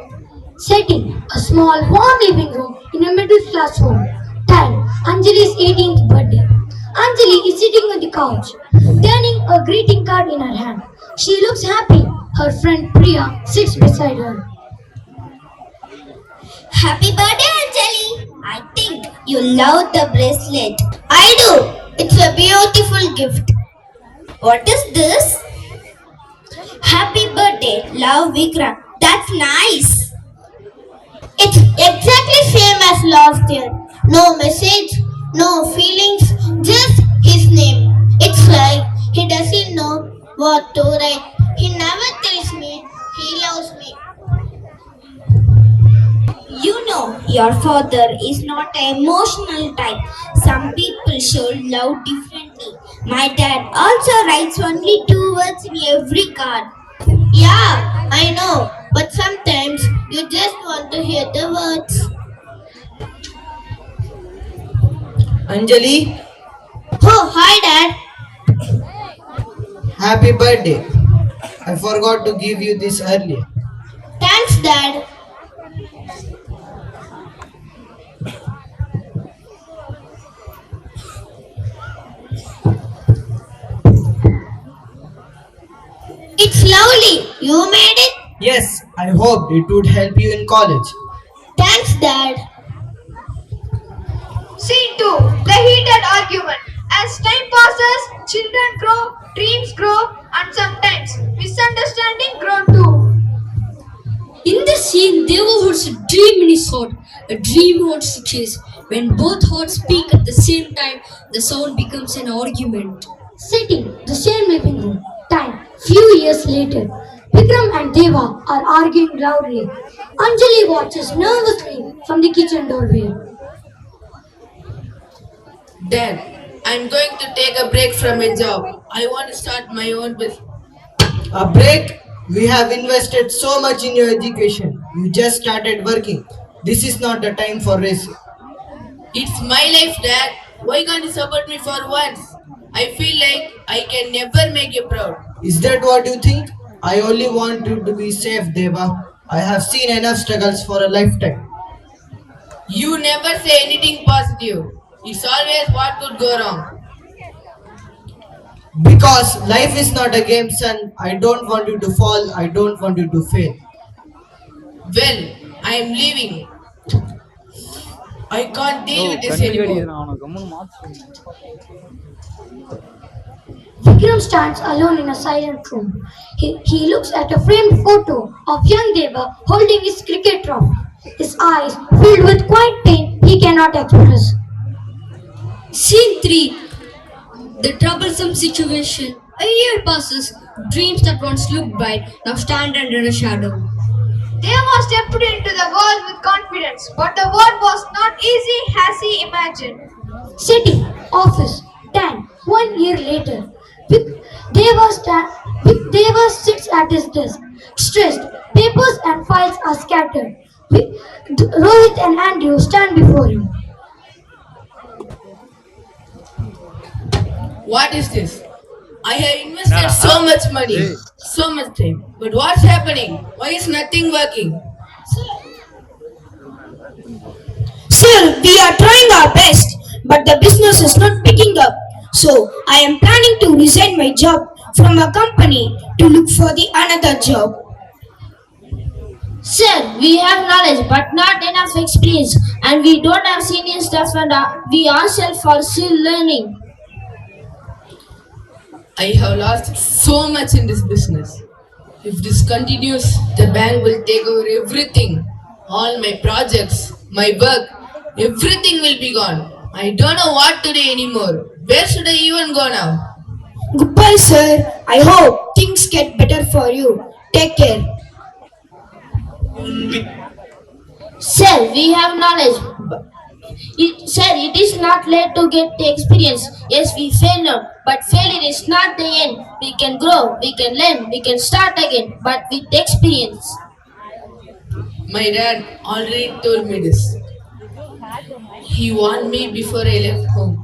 Setting a small warm living room in a middle class home. Time Anjali's 18th birthday. Anjali is sitting on the couch, turning a greeting card in her hand. She looks happy. Her friend Priya sits beside her. Happy birthday, Anjali! I think you love the bracelet. I do. It's a beautiful gift. What is this? Happy birthday, love Vikram. That's nice. It's exactly same as last year. No message, no feelings, just his name. It's like he doesn't know what to write. He never tells me he loves me. You know, your father is not an emotional type. Some people show love differently. My dad also writes only 2 words in every card. Yeah, I know, but sometimes you just want to hear the words. Anjali, Oh, hi Dad. happy birthday. I forgot to give you this earlier. Thanks Dad. It's lovely. You made it? Yes, I hoped it would help you in college. Thanks, Dad. Scene 2. The heated argument. As time passes, children grow, dreams grow, and sometimes misunderstanding grow too. In this scene, Deva holds a dream in his heart. A dream holds to chase. When both hearts speak at the same time, the sound becomes an argument. Sitting the same living room. Time. Few years later, Vikram and Deva are arguing loudly. Anjali watches nervously from the kitchen doorway. Dad, I'm going to take a break from my job. I want to start my own business. A break? We have invested so much in your education. You just started working. This is not the time for racing. It's my life, Dad. Why can't you support me for once? I feel like I can never make you proud. Is that what you think? I only want you to be safe, Deva. I have seen enough struggles for a lifetime. You never say anything positive. It's always what could go wrong. Because life is not a game, son. I don't want you to fall. I don't want you to fail. Well, I am leaving. I can't deal with this anymore. Vikram stands alone in a silent room. He looks at a framed photo of young Deva holding his cricket trophy. his eyes filled with quiet pain he cannot express. Scene 3. The troublesome situation. A year passes. Dreams that once looked bright now stand under a shadow. Deva stepped into the world with confidence, but the world was not easy as he imagined. City, office, 10. 1 year later, Deva sits at his desk, stressed. Papers and files are scattered. Rohit and Andrew stand before him. What is this? I have invested so much money, so much time. But what's happening? Why is nothing working? Sir, we are trying our best, but the business is not picking up. So, I am planning to resign my job from a company to look for the another job. Sir, we have knowledge but not enough experience, and we don't have senior staff, and we ourselves are still learning. I have lost so much in this business. If this continues, the bank will take over everything. All my projects, my work, everything will be gone. I don't know what to do anymore. Where should I even go now? Goodbye, sir. I hope things get better for you. Take care. Sir, we have knowledge. Sir, it is not late to get the experience. Yes, we fail now, but failure is not the end. We can grow, we can learn, we can start again, but with experience. My dad already told me this. He warned me before I left home,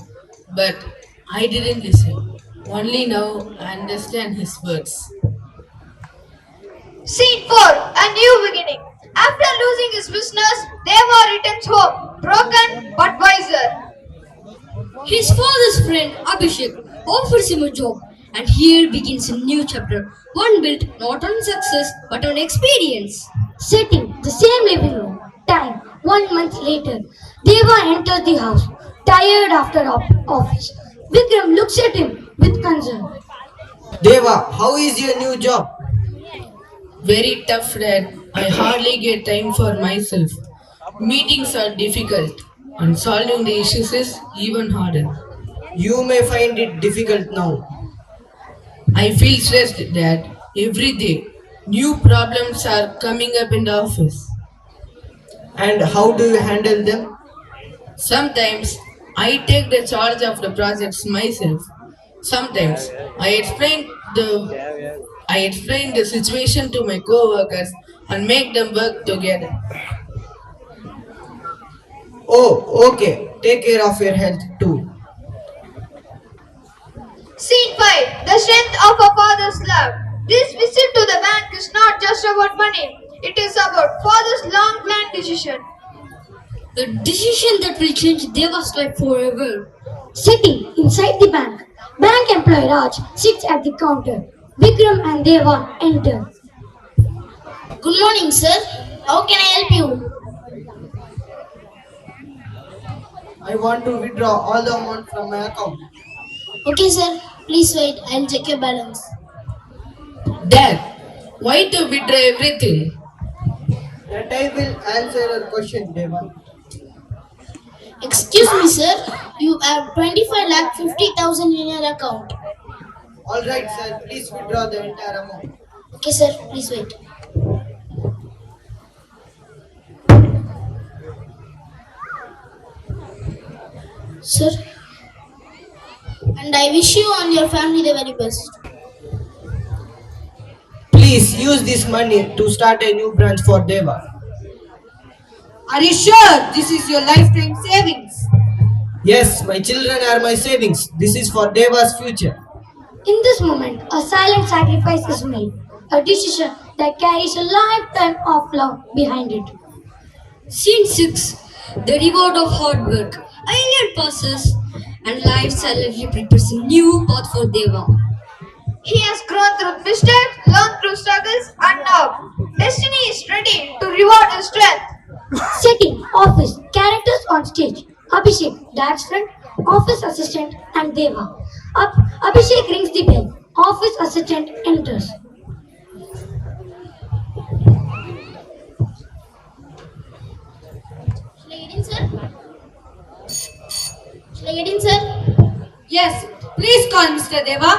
but I didn't listen. Only now I understand his words. Scene 4. A new beginning. After losing his business, Deva returns home, broken but wiser. His father's friend Abhishek offers him a job, and here begins a new chapter, one built not on success but on experience. Sitting the same living room. Time 1 month later, Deva enters the house, tired after office. Vikram looks at him with concern. Deva, how is your new job? Very tough, Dad. I hardly get time for myself. Meetings are difficult, and solving the issues is even harder. You may find it difficult now. I feel stressed, Dad. Every day, new problems are coming up in the office. And how do you handle them? Sometimes I take the charge of the projects myself. Sometimes I explain the situation to my co-workers and make them work together. Oh, okay. Take care of your health too. Scene 5. The strength of a father's love. This visit to the bank is not just about money. It is about father's long-planned decision. The decision that will change Deva's life forever. Sitting inside the bank, bank employee Raj sits at the counter. Vikram and Deva enter. Good morning, sir. How can I help you? I want to withdraw all the amount from my account. Okay, sir. Please wait. I'll check your balance. Dad, why to withdraw everything? That I will answer your question, Deva. Excuse me, sir. You have 25,50,000 in your account. Alright, sir. Please withdraw the entire amount. Okay, sir. Please wait. Sir, and I wish you and your family the very best. Please use this money to start a new branch for Deva. Are you sure this is your lifetime savings? Yes, my children are my savings. This is for Deva's future. In this moment, a silent sacrifice is made, a decision that carries a lifetime of love behind it. Scene 6. The reward of hard work. A year passes and life silently prepares a new path for Deva. He has grown through mistakes, learned through struggles, and now destiny is ready to reward his strength. Sitting, office, characters on stage. Abhishek, dad's friend, office assistant, and Deva. Abhishek rings the bell. Office assistant enters. Yes, please call Mr. Deva.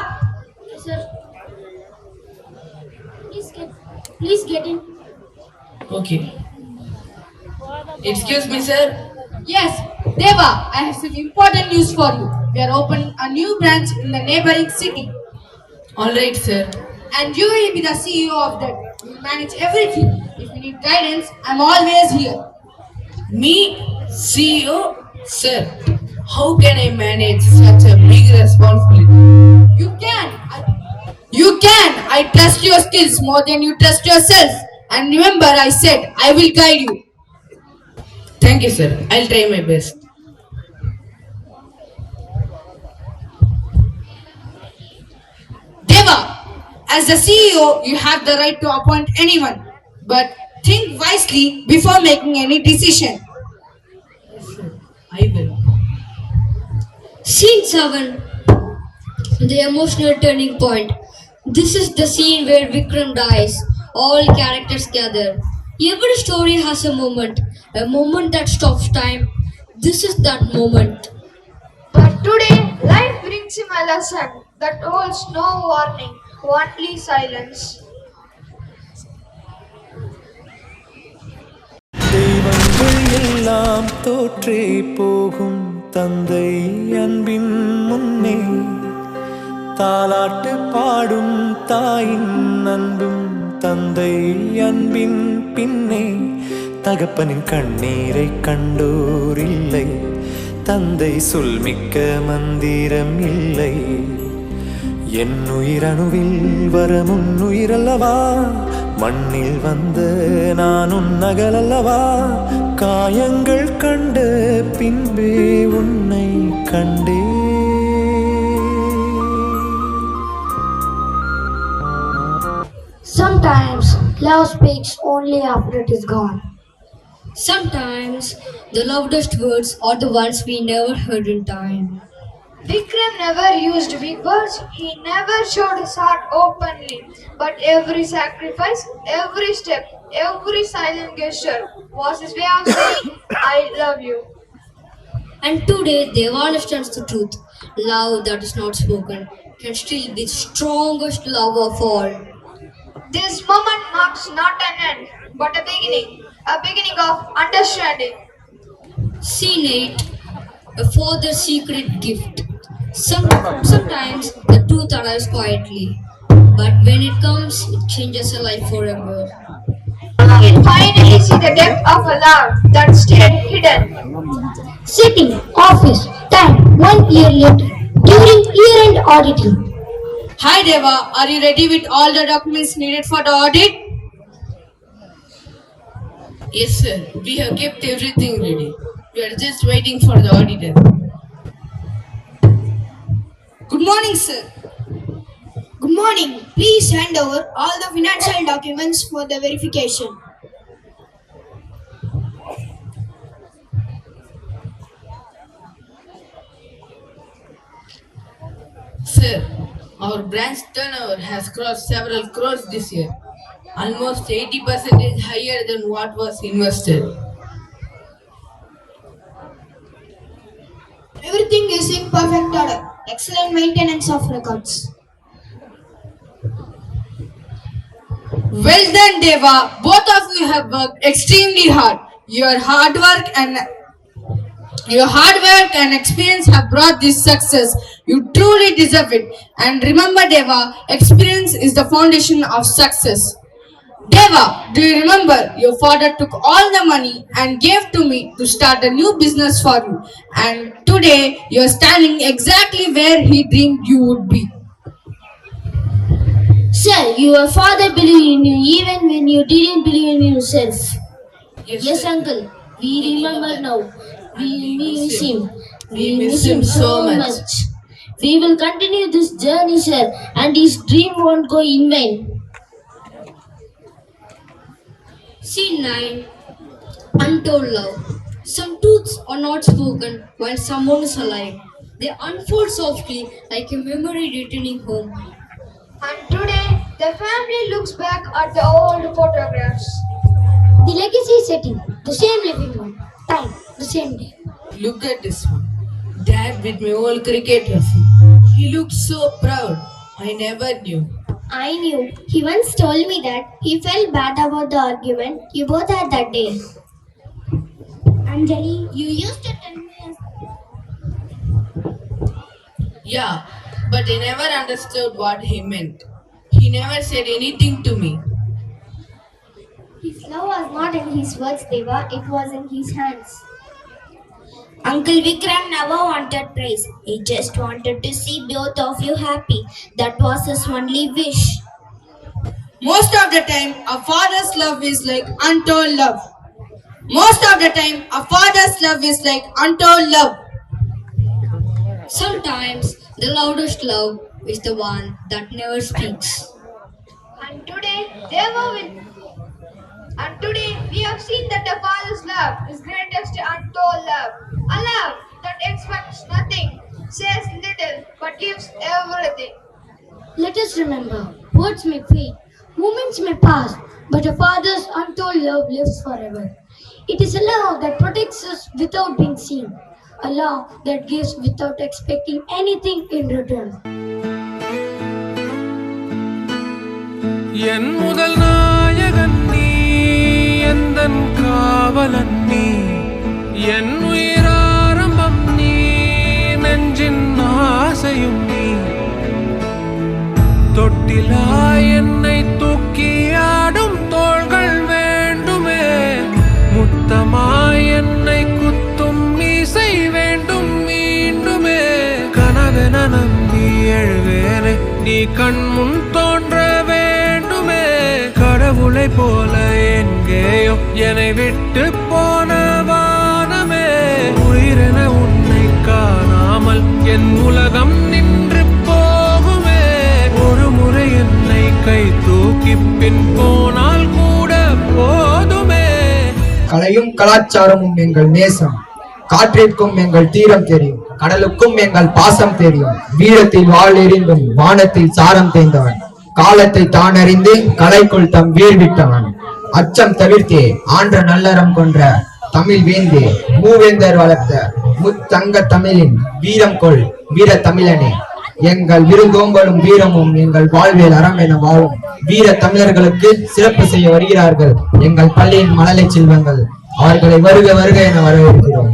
Sir, please get in. Okay. Excuse me, sir. Yes, Deva, I have some important news for you. We are opening a new branch in the neighboring city. All right, sir. And you will be the CEO of that. You will manage everything. If you need guidance, I'm always here. Me, CEO? Sir, how can I manage such a big responsibility? You can. I trust your skills more than you trust yourself. And remember, I said I will guide you. Thank you, sir. I'll try my best. Deva, as the CEO, you have the right to appoint anyone. But think wisely before making any decision. I will. Scene 7. The emotional turning point. This is the scene where Vikram dies. All characters gather. Every story has a moment that stops time. This is that moment. But today, life brings him a lesson that holds no warning, only silence. தெய்வங்கள் எல்லாம் தோற்றே போகும் தந்தை அன்பின் முன்னே தாலாட்டு பாடும் தாயின் அன்பும் தந்தை அன்பின் பின்னே தகப்பனின் கண்ணீரை கண்டோர் இல்லை தந்தை சொல்மிக்க மந்திரம் இல்லை என் உயிரணுவில் வர முன்னுயிரல்லவா மண்ணில் வந்த நான் உன்னகலல்லவா காயங்கள் கண்ட பின்பே உன்னை கண்டே Sometimes love speaks only after it is gone. Sometimes the loudest words are the ones we never heard in time. Vikram never used big words, he never showed his heart openly. But every sacrifice, every step, every silent gesture was his way of saying, I love you. And today Deva understands the truth. Love that is not spoken can still be the strongest love of all. This moment marks not an end, but a beginning of understanding. Scene 8. A father's secret gift. Sometimes the truth arrives quietly, but when it comes, it changes a life forever. We finally see the depth of a love that stayed hidden. Sitting, office, time, 1 year later, during year-end auditing. Hi Deva, are you ready with all the documents needed for the audit? Yes, sir. We have kept everything ready. We are just waiting for the auditor. Good morning, sir. Good morning. Please hand over all the financial documents for the verification. Sir, our branch turnover has crossed several crores this year. Almost 80% higher than what was invested. Everything is in perfect order. Excellent maintenance of records. Well done, Deva. Both of you have worked extremely hard. Your hard work and experience have brought this success. You truly deserve it. And remember, Deva, experience is the foundation of success. Deva, do you remember your father took all the money and gave to me to start a new business for you? And today you are standing exactly where he dreamed you would be. Sir, your father believed in you even when you didn't believe in yourself. Yes, uncle. We remember now. We miss him. We miss him so much. We will continue this journey, sir, and his dream won't go in vain. Scene 9. Untold love. Some truths are not spoken while someone is alive. They unfold softly like a memory returning home. And today, the family looks back at the old photographs. The legacy setting, the same living room, time, the same day. Look at this one. dad with my old cricket trophy. He looked so proud. I never knew. I knew. He once told me that he felt bad about the argument you both had that day. Anjali, you used to tell me. Yeah, but I never understood what he meant. He never said anything to me. His love was not in his words, Deva. It was in his hands. Uncle Vikram never wanted praise. He just wanted to see both of you happy. That was his only wish. Most of the time, a father's love is like untold love. Most of the time, a father's love is like untold love. Sometimes the loudest love is the one that never speaks. And today we have seen that the Father's love is greatest untold love. A love that expects nothing, says little, but gives everything. Let us remember, words may fade, moments may pass, but a father's untold love lives forever. It is a love that protects us without being seen, a love that gives without expecting anything in return. என் முதல் நாயகன் நீ எந்தன் காவலன் நீ என் உயிராரம்பம் நீ நெஞ்சின் ஆசையும் நீ தொட்டிலா என்னை தூக்கி ஆடும் தோள்கள் வேண்டுமே முத்தமாய் என்னை குத்தும் மீசை வேண்டும் மீண்டுமே கனவென நம்பி எழுவேனே நீ கண்முன் தோன்ற வேண்டுமே கடவுளை போல எங்கேயோ என்னை விட்டு போன வானமே உயிரென உன்னை காணாமல் என் உலகம் நின்று போகுமே ஒரு முறை என்னை கை தூக்கி பின் போனால் கூட போதுமே. கலையும் கலாச்சாரமும் எங்கள் நேசம், காற்றிற்கும் எங்கள் தீரம் தெரியும், கடலுக்கும் எங்கள் பாசம் தெரியும். வீரத்தில் வாழ் எறிந்தும் வானத்தில் சாரம் தேய்ந்தவன், காலத்தை தான் அறிந்து கலைக்குள் தம் வீர் விட்டவன், அச்சம் தவிர்த்தே ஆன்ற நல்லறம் கொன்ற தமிழ் வேந்தே, மூவேந்தர் வளர்த்த முத்தங்க தமிழின் வீரம் கொள் வீர தமிழனே. எங்கள் விருந்தோம்பலும் வீரமும் எங்கள் வாழ்வில் அறம் என வாழும் வீர தமிழர்களுக்கு சிறப்பு செய்ய வருகிறார்கள் எங்கள் பள்ளியின் மழலை செல்வங்கள். அவர்களை வருக வருக என வரவேற்கிறோம்.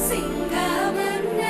சிங்கமன்ன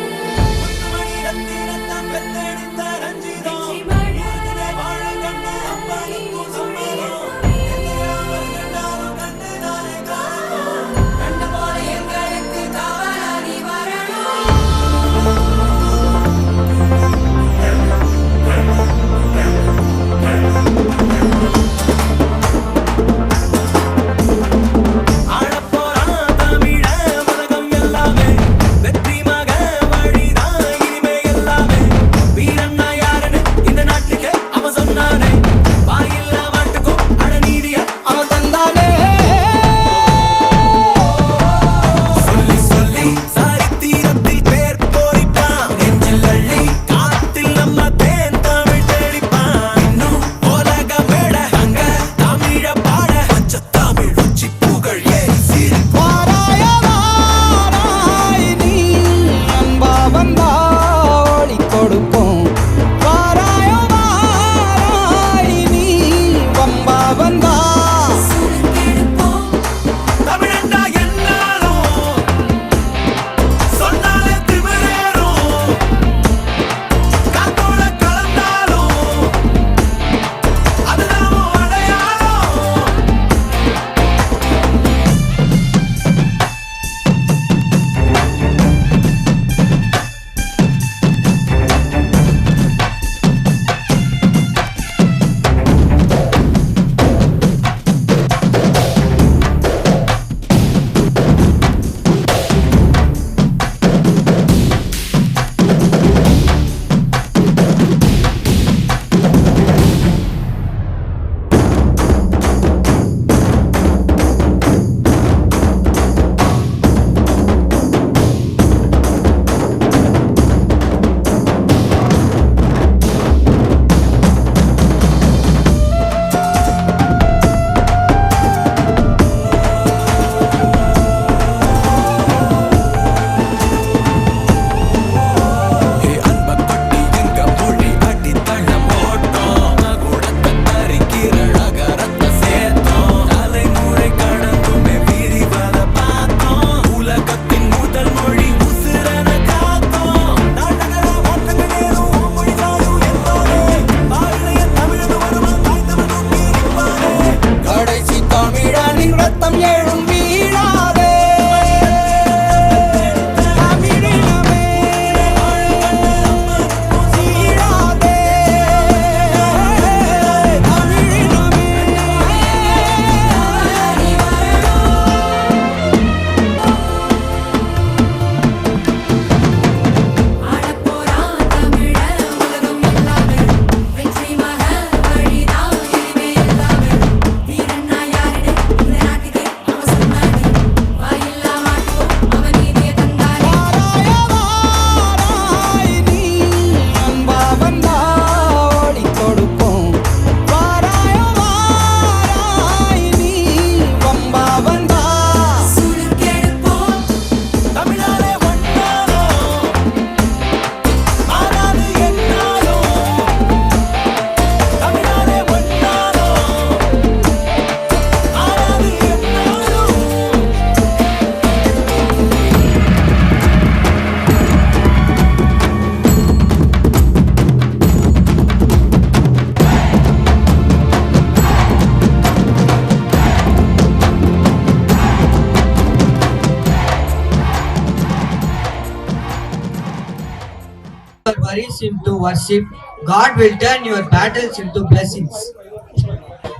worries into worship, God will turn your battles into blessings.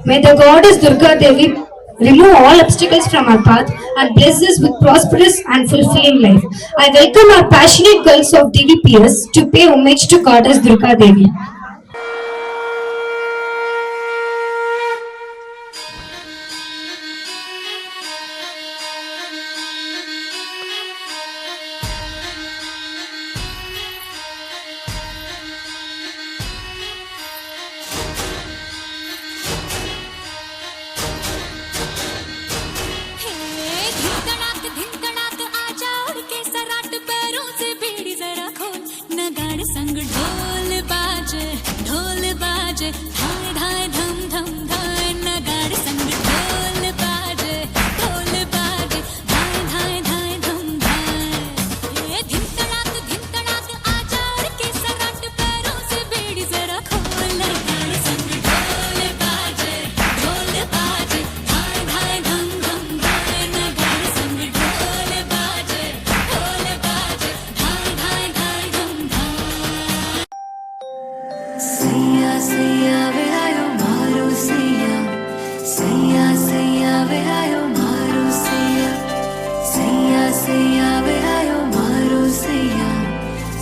May the goddess Durga Devi remove all obstacles from our path and bless us with prosperous and fulfilling life. I welcome our passionate girls of DVPS to pay homage to goddess Durga Devi. संग ढोल बाजे धाय धाय धम धम धाय नगाड़े संग ढोल बाजे धाय धाय धाय धम धाय ये धिन तड़ाक आजा और के सराट पैरों से बीड़ी जरा खोल नगाड़े संग ढोल बाजे धाय धाय धम धम धाय नगाड़े संग ढोल बाजे धाय धाय धाय धम धाय सैया सैया वे आयो मारो सैया सैया सैया वे आयो मारो सैया सैया सैया वे आयो मारो सैया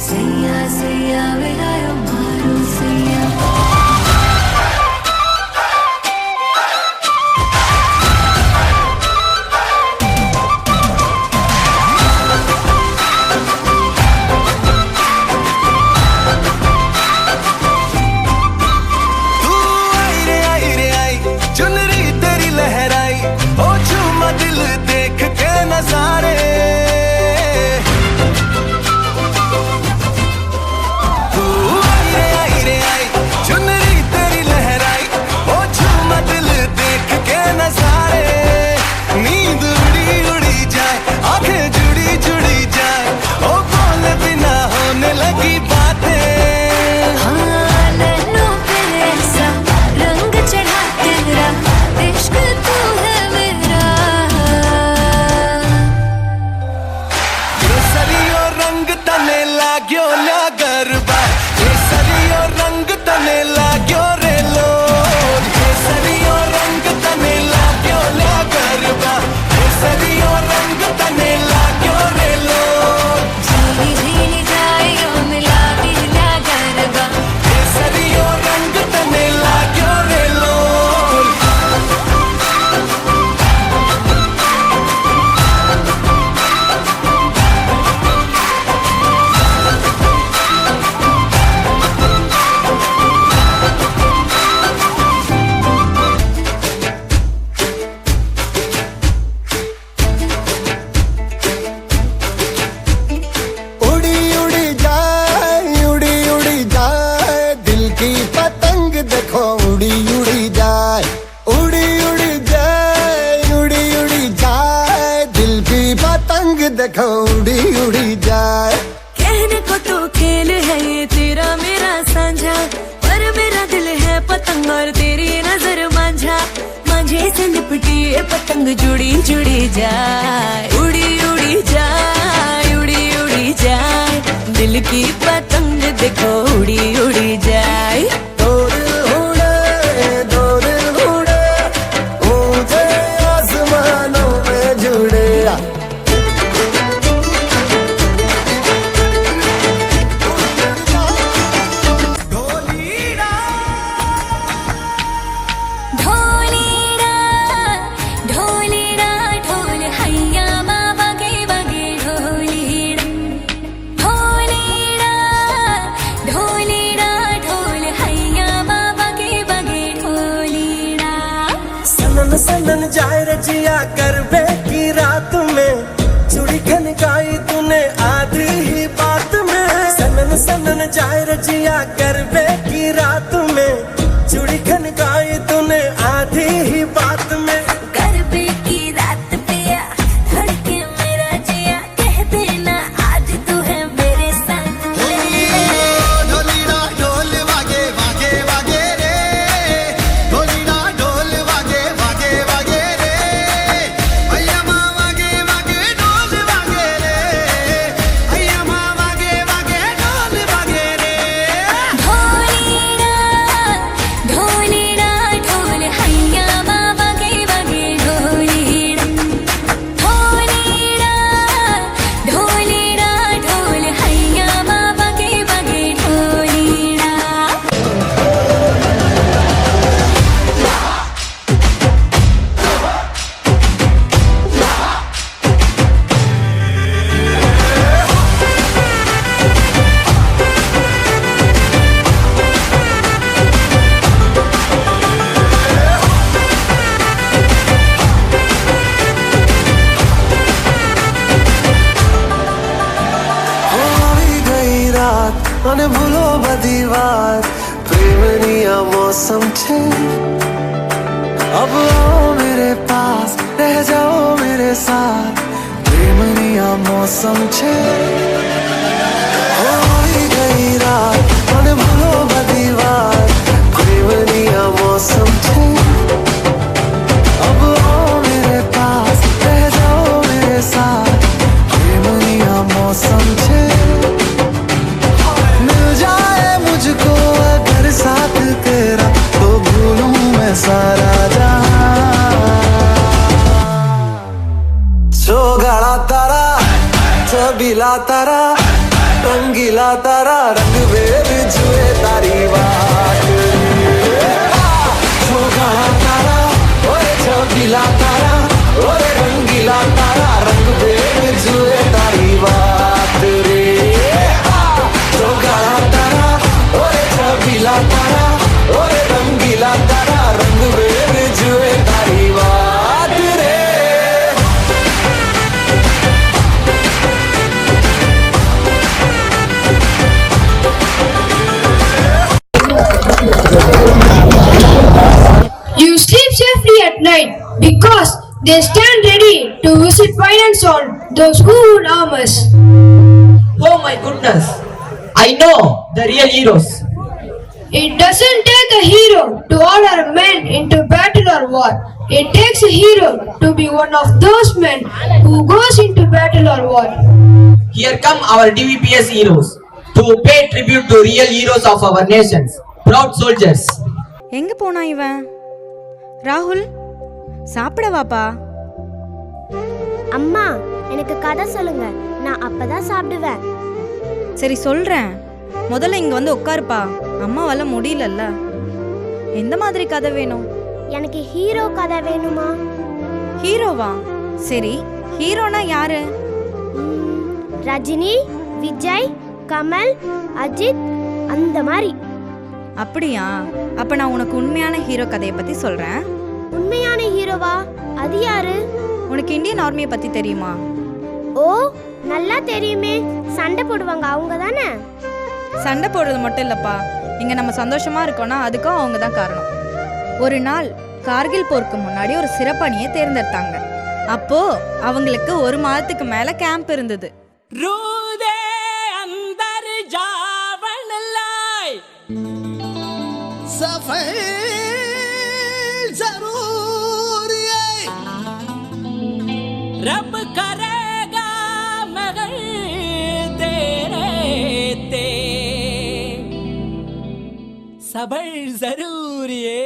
सैया सैया वे आयो मारो सैया देखो उड़ी उड़ी जाए कहने को तो खेल है ये तेरा मेरा साझा पर मेरा दिल है पतंग और तेरी नजर मांझा मांझे से लिपटी ये पतंग जुड़ी जुड़ी जाए उड़ी उड़ी जाए उड़ी उड़ी जाए दिल की पतंग देखो उड़ी उड़ी जाए दो दिल उड़े ऊंचे आसमानों में जुड़े सनन जाए रजिया करबे की रात में चूड़ी खनकाई तूने आधी ही बात में सनन सनन जाए रजिया करबे की रात में चूड़ी खनकाई तूने आधी ही बात में करबे की रात पे धड़के मेरा जिया कह देना आज तू है मेरे संग ढोलीना ढोल वागे वागे वागे रे ढोलीना ढोल वागे वागे वागे रे भैया माँ वागे वागे ढोल वागे रे भैया माँ वागे वागे ढोल वागे रे મને ભૂલો બધી વાત પ્રેમની આ મૌસમ છે अब आओ मेरे पास रह जाओ मेरे साथ प्रेमनी आ मौसम छे होई गई रात मन भूलो बधी बात प्रेमनी आ मौसम छे अब आओ मेरे पास रह जाओ मेरे साथ प्रेमनी आ मौसम छे मिल जाए मुझको अगर साथ तेरा तो भूलूं मैं सारा गाड़ा तारा छबीला तारा रंगीला तारा रंग वेद जुए तारी बात गाड़ा तारा ओए छबीला तारा ओए रंगीला तारा रंग वेद जुए तारी बात रे गाड़ा तारा ओए छबीला तारा ओए रंगीला तारा रंग वेद जुए तारी बात रे You sleep safely at night because they stand ready to visit violence on those who would harm us. Oh my goodness, I know the real heroes. It doesn't take a hero to order men into battle or war. It takes a hero to be one of those men who goes into battle or war. Here come our DVPS heroes to pay tribute to real heroes of our nations, proud soldiers. எங்க போனா இவன்? ராகுல் சாப்பிட வாப்பா. அம்மா எனக்கு கதை சொல்லுங்க, நான் அப்பதான் சாப்பிடுவேன். சரி சொல்றேன், முதல்ல இங்க வந்து உட்காருப்பா. அம்மாவால முடியலல்ல. எந்த மாதிரி கதை வேணும்? எனக்கு ஹீரோ கதை வேணுமா? ஹீரோவா? சரி, ஹீரோனா யாரு? ரஜினி, விஜய், கமல், அஜித் அந்த மாதிரி. அப்படியா? அப்ப நான் உனக்கு உண்மையான ஹீரோ கதையை பத்தி சொல்றேன். உண்மையான ஹீரோவா? அது யாரு? உனக்கு இந்தியன் ஆர்மியை பத்தி தெரியுமா? ஓ, நல்லா தெரியுமே. சண்டை போடுவாங்க, அவங்க தானே? சண்டை போடுறது மட்டும் இல்லப்பா, இங்க நம்ம சந்தோஷமா இருக்கோம்னா அதுக்கும் அவங்க தான் காரணம். ஒரு நாள் கார்கில் போருக்கு முன்னாடி ஒரு சிறப்பணியை தேர்ந்தெடுத்தாங்க. அப்போ அவங்களுக்கு 1 மாதத்துக்கு மேல கேம்ப் இருந்தது. रूदे अंदर जावन लाए सफल जरूर है रब करेगा मगर तेरे ते सबर जरूर है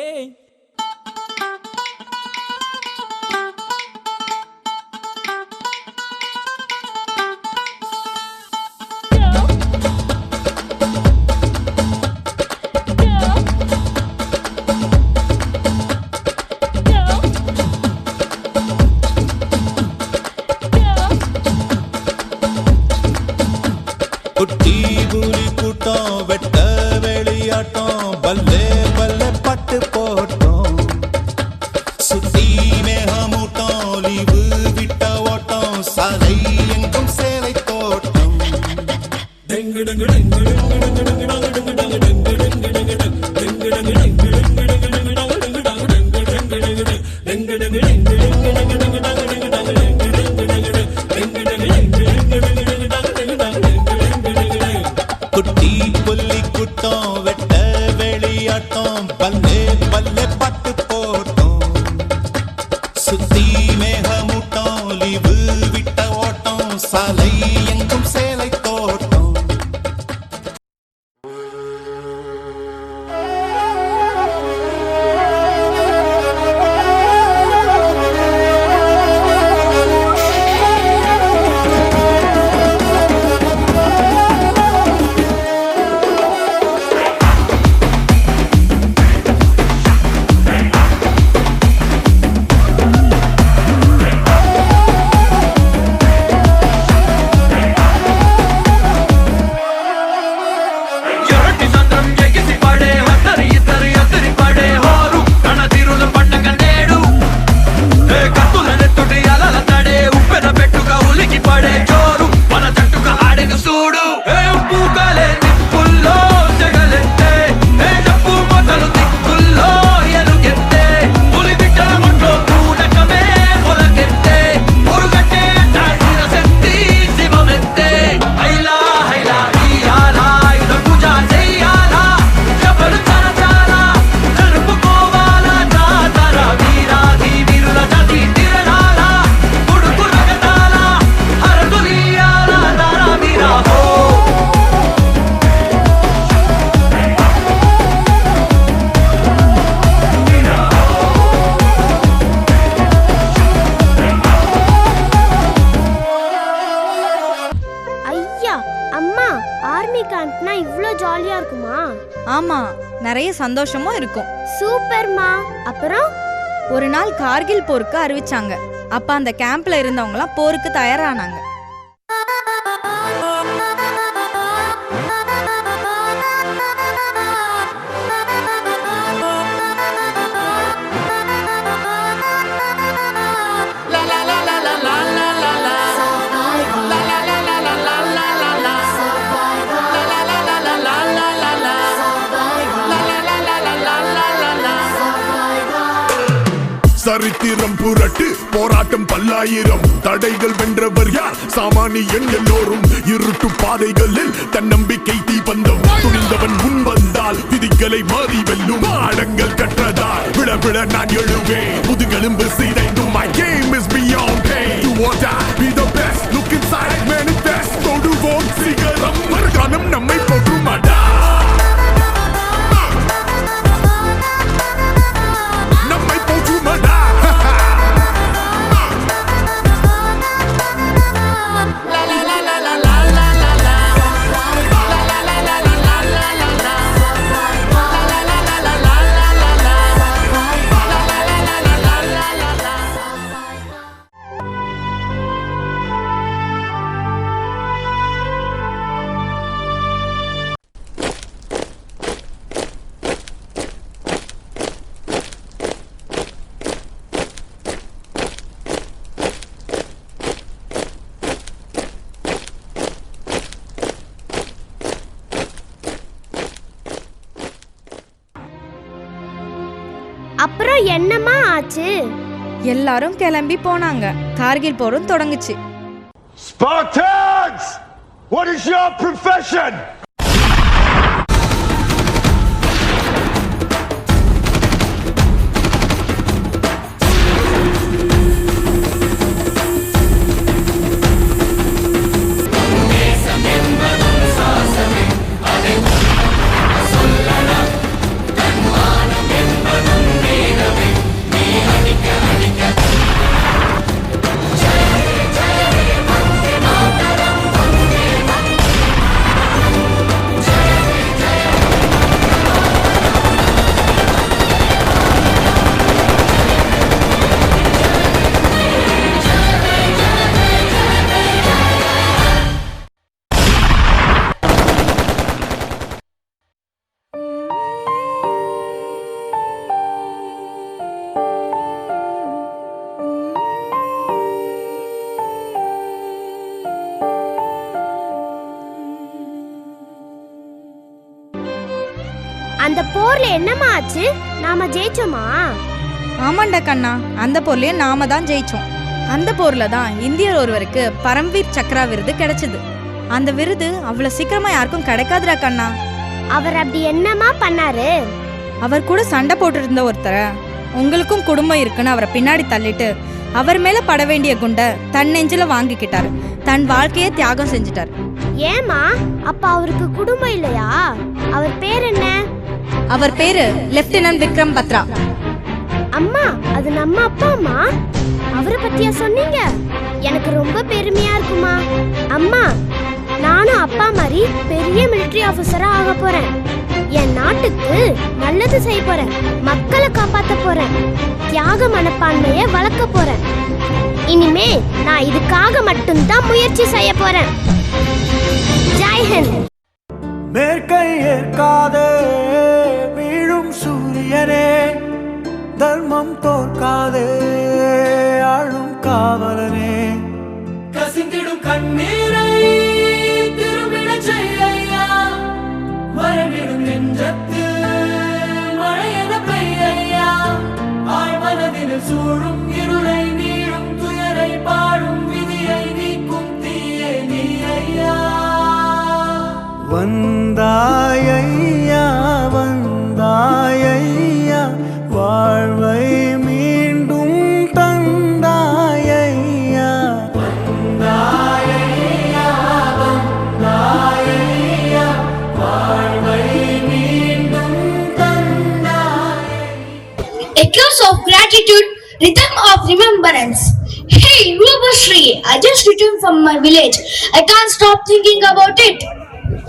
குட்டி புலி கூட்டம் வெட்ட வெளியாட்டம் பல்லே பல்லே பட்டு போட்டோம் சுத்தி மேகமூட்டம் லீவு விட்ட ஓட்டம் சாலை எங்கும் சேலை தோட்டம் dengue dengue dengue dengue dengue dengue dengue dengue dengue dengue dengue குட்டி புள்ளி குட்டம் வெட்ட வெளியாட்டம் பல்லே பல்லே பட்டு போட்டோம் சுத்தி மேகமூட்டம் லீவு விட்ட ஓட்டம் சாலை கேம்ப்னா இவ்ளோ ஜாலியா இருக்குமா? ஆமா, நிறைய சந்தோஷமும் இருக்கும். சூப்பர்மா. அப்புறம் ஒரு நாள் கார்கில் போருக்கு அறிவிச்சாங்க. அப்ப அந்த கேம்ப்ல இருந்தவங்கலாம் போருக்கு தயாரானாங்க. சரித்திரம் புரட்டு போராட்டம் பல்லாயிரம் தடைகள் வென்றவர் யார்? சாமானியன் எல்லோரும். இருட்டு பாதைகளில் தன்னம்பிக்கை தீபந்தம் துணிந்தவன் முன் வந்தால் விதிகளை மாறி வெல்லும். பாடங்கள் கற்றதால் விட விட நான் எழுவேன். முதுகெலும்பு சிதைந்தும் my game is beyond pain. Do or die, be the best. Look inside, manifest. தொடுவோம் சிகரம். மறுகாலம் நம்மை போற்றுமாடா. அப்புறம் என்னமா ஆச்சு? எல்லாரும் கிளம்பி போனாங்க. கார்கில் போரும் தொடங்குச்சு. Spartans, what is your profession? அந்த போர்ல என்னமா ஆச்சு? நாம ஜெயிச்சோமா? ஆமாண்டா கண்ணா, அந்த போர்லயே நாம தான் ஜெயிச்சோம். அந்த போர்ல தான் இந்தியர் ஒருவருக்கு பரம்வீர் சக்ரா விருது கிடைச்சது. அந்த விருது அவ்வளவு சீக்கிரமா யாருக்கும் கிடைக்காதுடா கண்ணா. அவர் அப்படி என்னமா பண்ணாரு? அவர் கூட சண்டை போட்டு இருந்த ஒருத்தரை, உங்களுக்கும் குடும்பம் இருக்குன்னு அவரை பின்னாடி தள்ளிட்டு அவர் மேல பட வேண்டிய குண்டை தன் நெஞ்சில வாங்கிக்கிட்டாரு. தன் வாழ்க்கையை தியாகம் செஞ்சிட்டாரு. ஏமா? அப்ப அவருக்கு குடும்பம் இல்லையா? அவர் பேர் என்ன? அவர் பேரு லெப்டினன்ட் விக்ரம் பத்ரா. அம்மா, அது நம்ம அப்பா அம்மா. அவரை பத்தியா சொன்னீங்க? எனக்கு ரொம்ப பெருமையா இருக்குமா. அம்மா, நானும் அப்பா மாதிரி பெரிய மிலிட்டரி ஆபீசரா ஆக போறேன். என் நாட்டுக்கு நல்லது செய்ய போறேன். மக்களை காப்பாத்த போறேன். தியாக மனப்பான்மையை வளர்க்க போறேன். இனிமே நான் இதுக்காக மட்டும்தான் முயற்சி செய்ய போறேன். ஜெய் ஹிந்த். மேற்கை ஏற்காதே வீழும் சூரியனே, தர்மம் தோற்காதே ஆளும் காவலனே. கசிந்திடும் கண்ணீரை திரும்பிட செய்யா, மறைவிடும் நெஞ்சத்தில் மழையென பெய்யா. ஆழ்மனதில் சூழும் இருளை நீடும் துயரை பாடும் விதியை நீக்கும் தீயே நீ ஐயா. வந்தாயையா வந்தாயையா, வாழ்வை மீண்டும் தந்தாயையா. வந்தாயையா வந்தாயையா, வாழ்வை மீண்டும் தந்தாயையா. Echoes of gratitude, rhythm of remembrance. Hey, Rubashri, I just returned from my village. I can't stop thinking about it.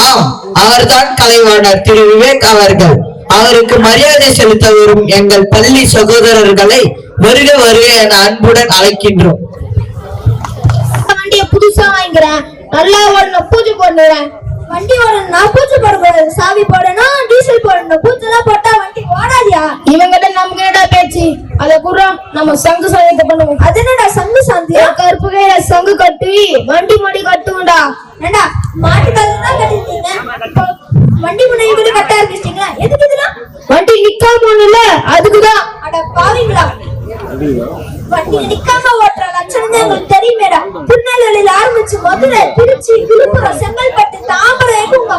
ஆம், அவர்தான் கலைவாணர் திரு விவேக் அவர்கள். அவருக்கு மரியாதை செலுத்த வரும் எங்கள் பள்ளி சகோதரர்களை வருக வருக என அன்புடன் அழைக்கின்றோம். வண்டியை புதுசா வாங்கிக்கிறேன், நல்லா ஓடணும், பூஜை போடுறேன். வண்டி ஓடணும்னா பூஜை போடக்கூடாது, சாவி போடணும், டீசல் போடணும். பூச்செல்லாம் போட்டா வண்டி ஓடாதியா? இவங்கிட்ட நமக்கு என்னடா பேச்சு? அத கூட நம்ம சங்கு சாயத்தை பண்ணுவோம். அது என்னடா சங்கு சாந்தி? கருப்பு கையில சங்கு கட்டி வண்டி மாடி கட்டுவோம்டா. ஏண்டா மாட்டு கல்லாம் கட்டிருக்கீங்க, வண்டி முன்னாடி கூட கட்ட ஆரம்பிச்சிட்டீங்களா? எதுக்கு இதெல்லாம்? வண்டி நிக்காம ஒண்ணுல, அதுக்குதான். அட பாவீங்களா, வண்டி நிக்காம ஓட்டுற லட்சணம் எங்களுக்கு தெரியுமேடா. திருநெல்வேலியில ஆரம்பிச்சு மதுரை, திருச்சி, விழுப்புரம், செங்கல்பட்டு, தாம்பரம் உங்க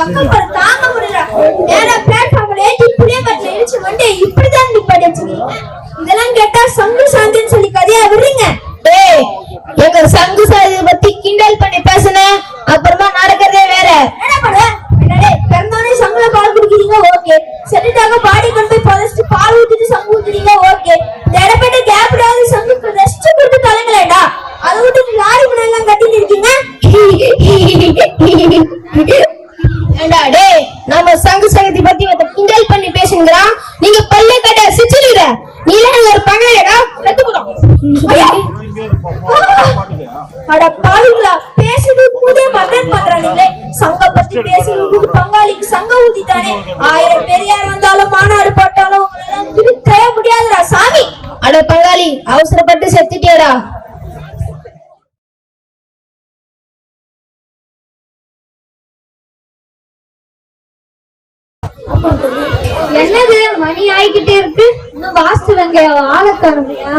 அக்கம் தாங்க முடியல. நேரா பிளாட்ஃபார்ம்ல ஏற்றி புளியம்பட்டில இடிச்சு வண்டியை இப்படிதான் நிப்பாடி வச்சுக்கிறீங்க. இதெல்லாம் கேட்டா சங்கு சாந்தின்னு சொல்லி கதையா விடுறீங்க. டேய், எங்க சங்கு சாதியை பத்தி கிண்டல் பண்ணி பேசுனேன், அப்புறமா நடக்கிறதே வேற. என்ன பண்ண? பிறந்தோடனே சங்குல பால் குடிக்கிறீங்க, ஓகே. செட்டுட்டாக பாடி கொண்டு போய் புதைச்சிட்டு பால் ஊத்திட்டு சங்கு ஊத்துறீங்க, ஓகே. இடப்பட்ட கேப்டாவது சங்குக்கு ரெஸ்ட் கொடுத்து தலைங்களேடா. அதை விட்டு லாரி முன்னெல்லாம் கட்டிட்டு இருக்கீங்க. ஏண்டா டேய், நம்ம சங்கு சங்கத்தை பத்தி கிண்டல் பண்ணி பேசுங்கிறான், நீங்க பல்லே கட்ட சிச்சிடுற. நீலாம் ஒரு பங்கடா கத்துக்கணும். அட பாவிங்களா, பேசுறது கூடே மர்டர் பண்றானுங்களே. சங்க பத்தி பேசுறது பங்காளிக்கு சங்க ஊத்திட்டானே. 1000 பெரியார் வந்தாலும் மாநாடு போட்டாலும் திருத்தவே முடியாதுடா சாமி. அட பங்காளி, அவசரப்பட்டு செத்துட்டியடா. என்னது மணி ஆயிக்கிட்டே இருக்கு, இன்னும் வாஸ்து வெங்காய ஆளை காணுமையா?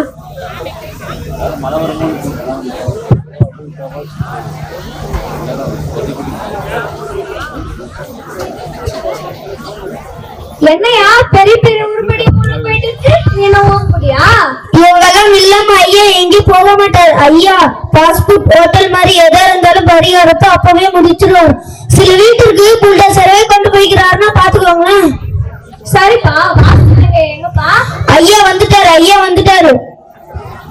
என்னையா பெரிய பெரிய உருப்படி போயிட்டு இருக்கு, நீ என்ன முடியா? இவங்கெல்லாம் இல்லாம ஐயா எங்கேயும் போக மாட்டார். ஐயா பாஸ்போர்ட் ஹோட்டல் மாதிரி எதா இருந்தாலும் பரிகாரத்தை அப்பவே முடிச்சிருவார். சில வீட்டுக்கு புல்டோசரவே கொண்டு போய்க்கிறாருன்னா பாத்துக்கோங்களேன். சரிப்பா, எங்கப்பா? ஐயா வந்துட்டாரு, ஐயா வந்துட்டாரு.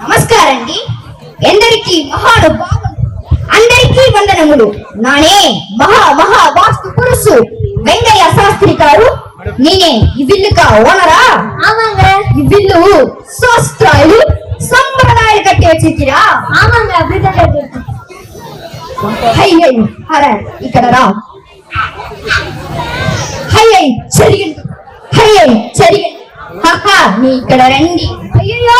నమస్కారండి. ఎందరికీ మహానుభావులు అందరికీ వందనములు. నానే మహా వాస్తు పురుషు వెంకయ్య శాస్త్రి గారు. నేనే ఈ విల్లుగా ఓనరా? ఆమాంగ. ఈ విల్లు శాస్త్రాలు సంప్రదాయాలు కట్టి వచ్చిరా? ఆమాంగ. అభిదంగా. హై హై హర ఇక్కడ రా. హై హై జరిగింది, హై హై జరిగింది. நீ ఇక్కడ రండి. అయ్యో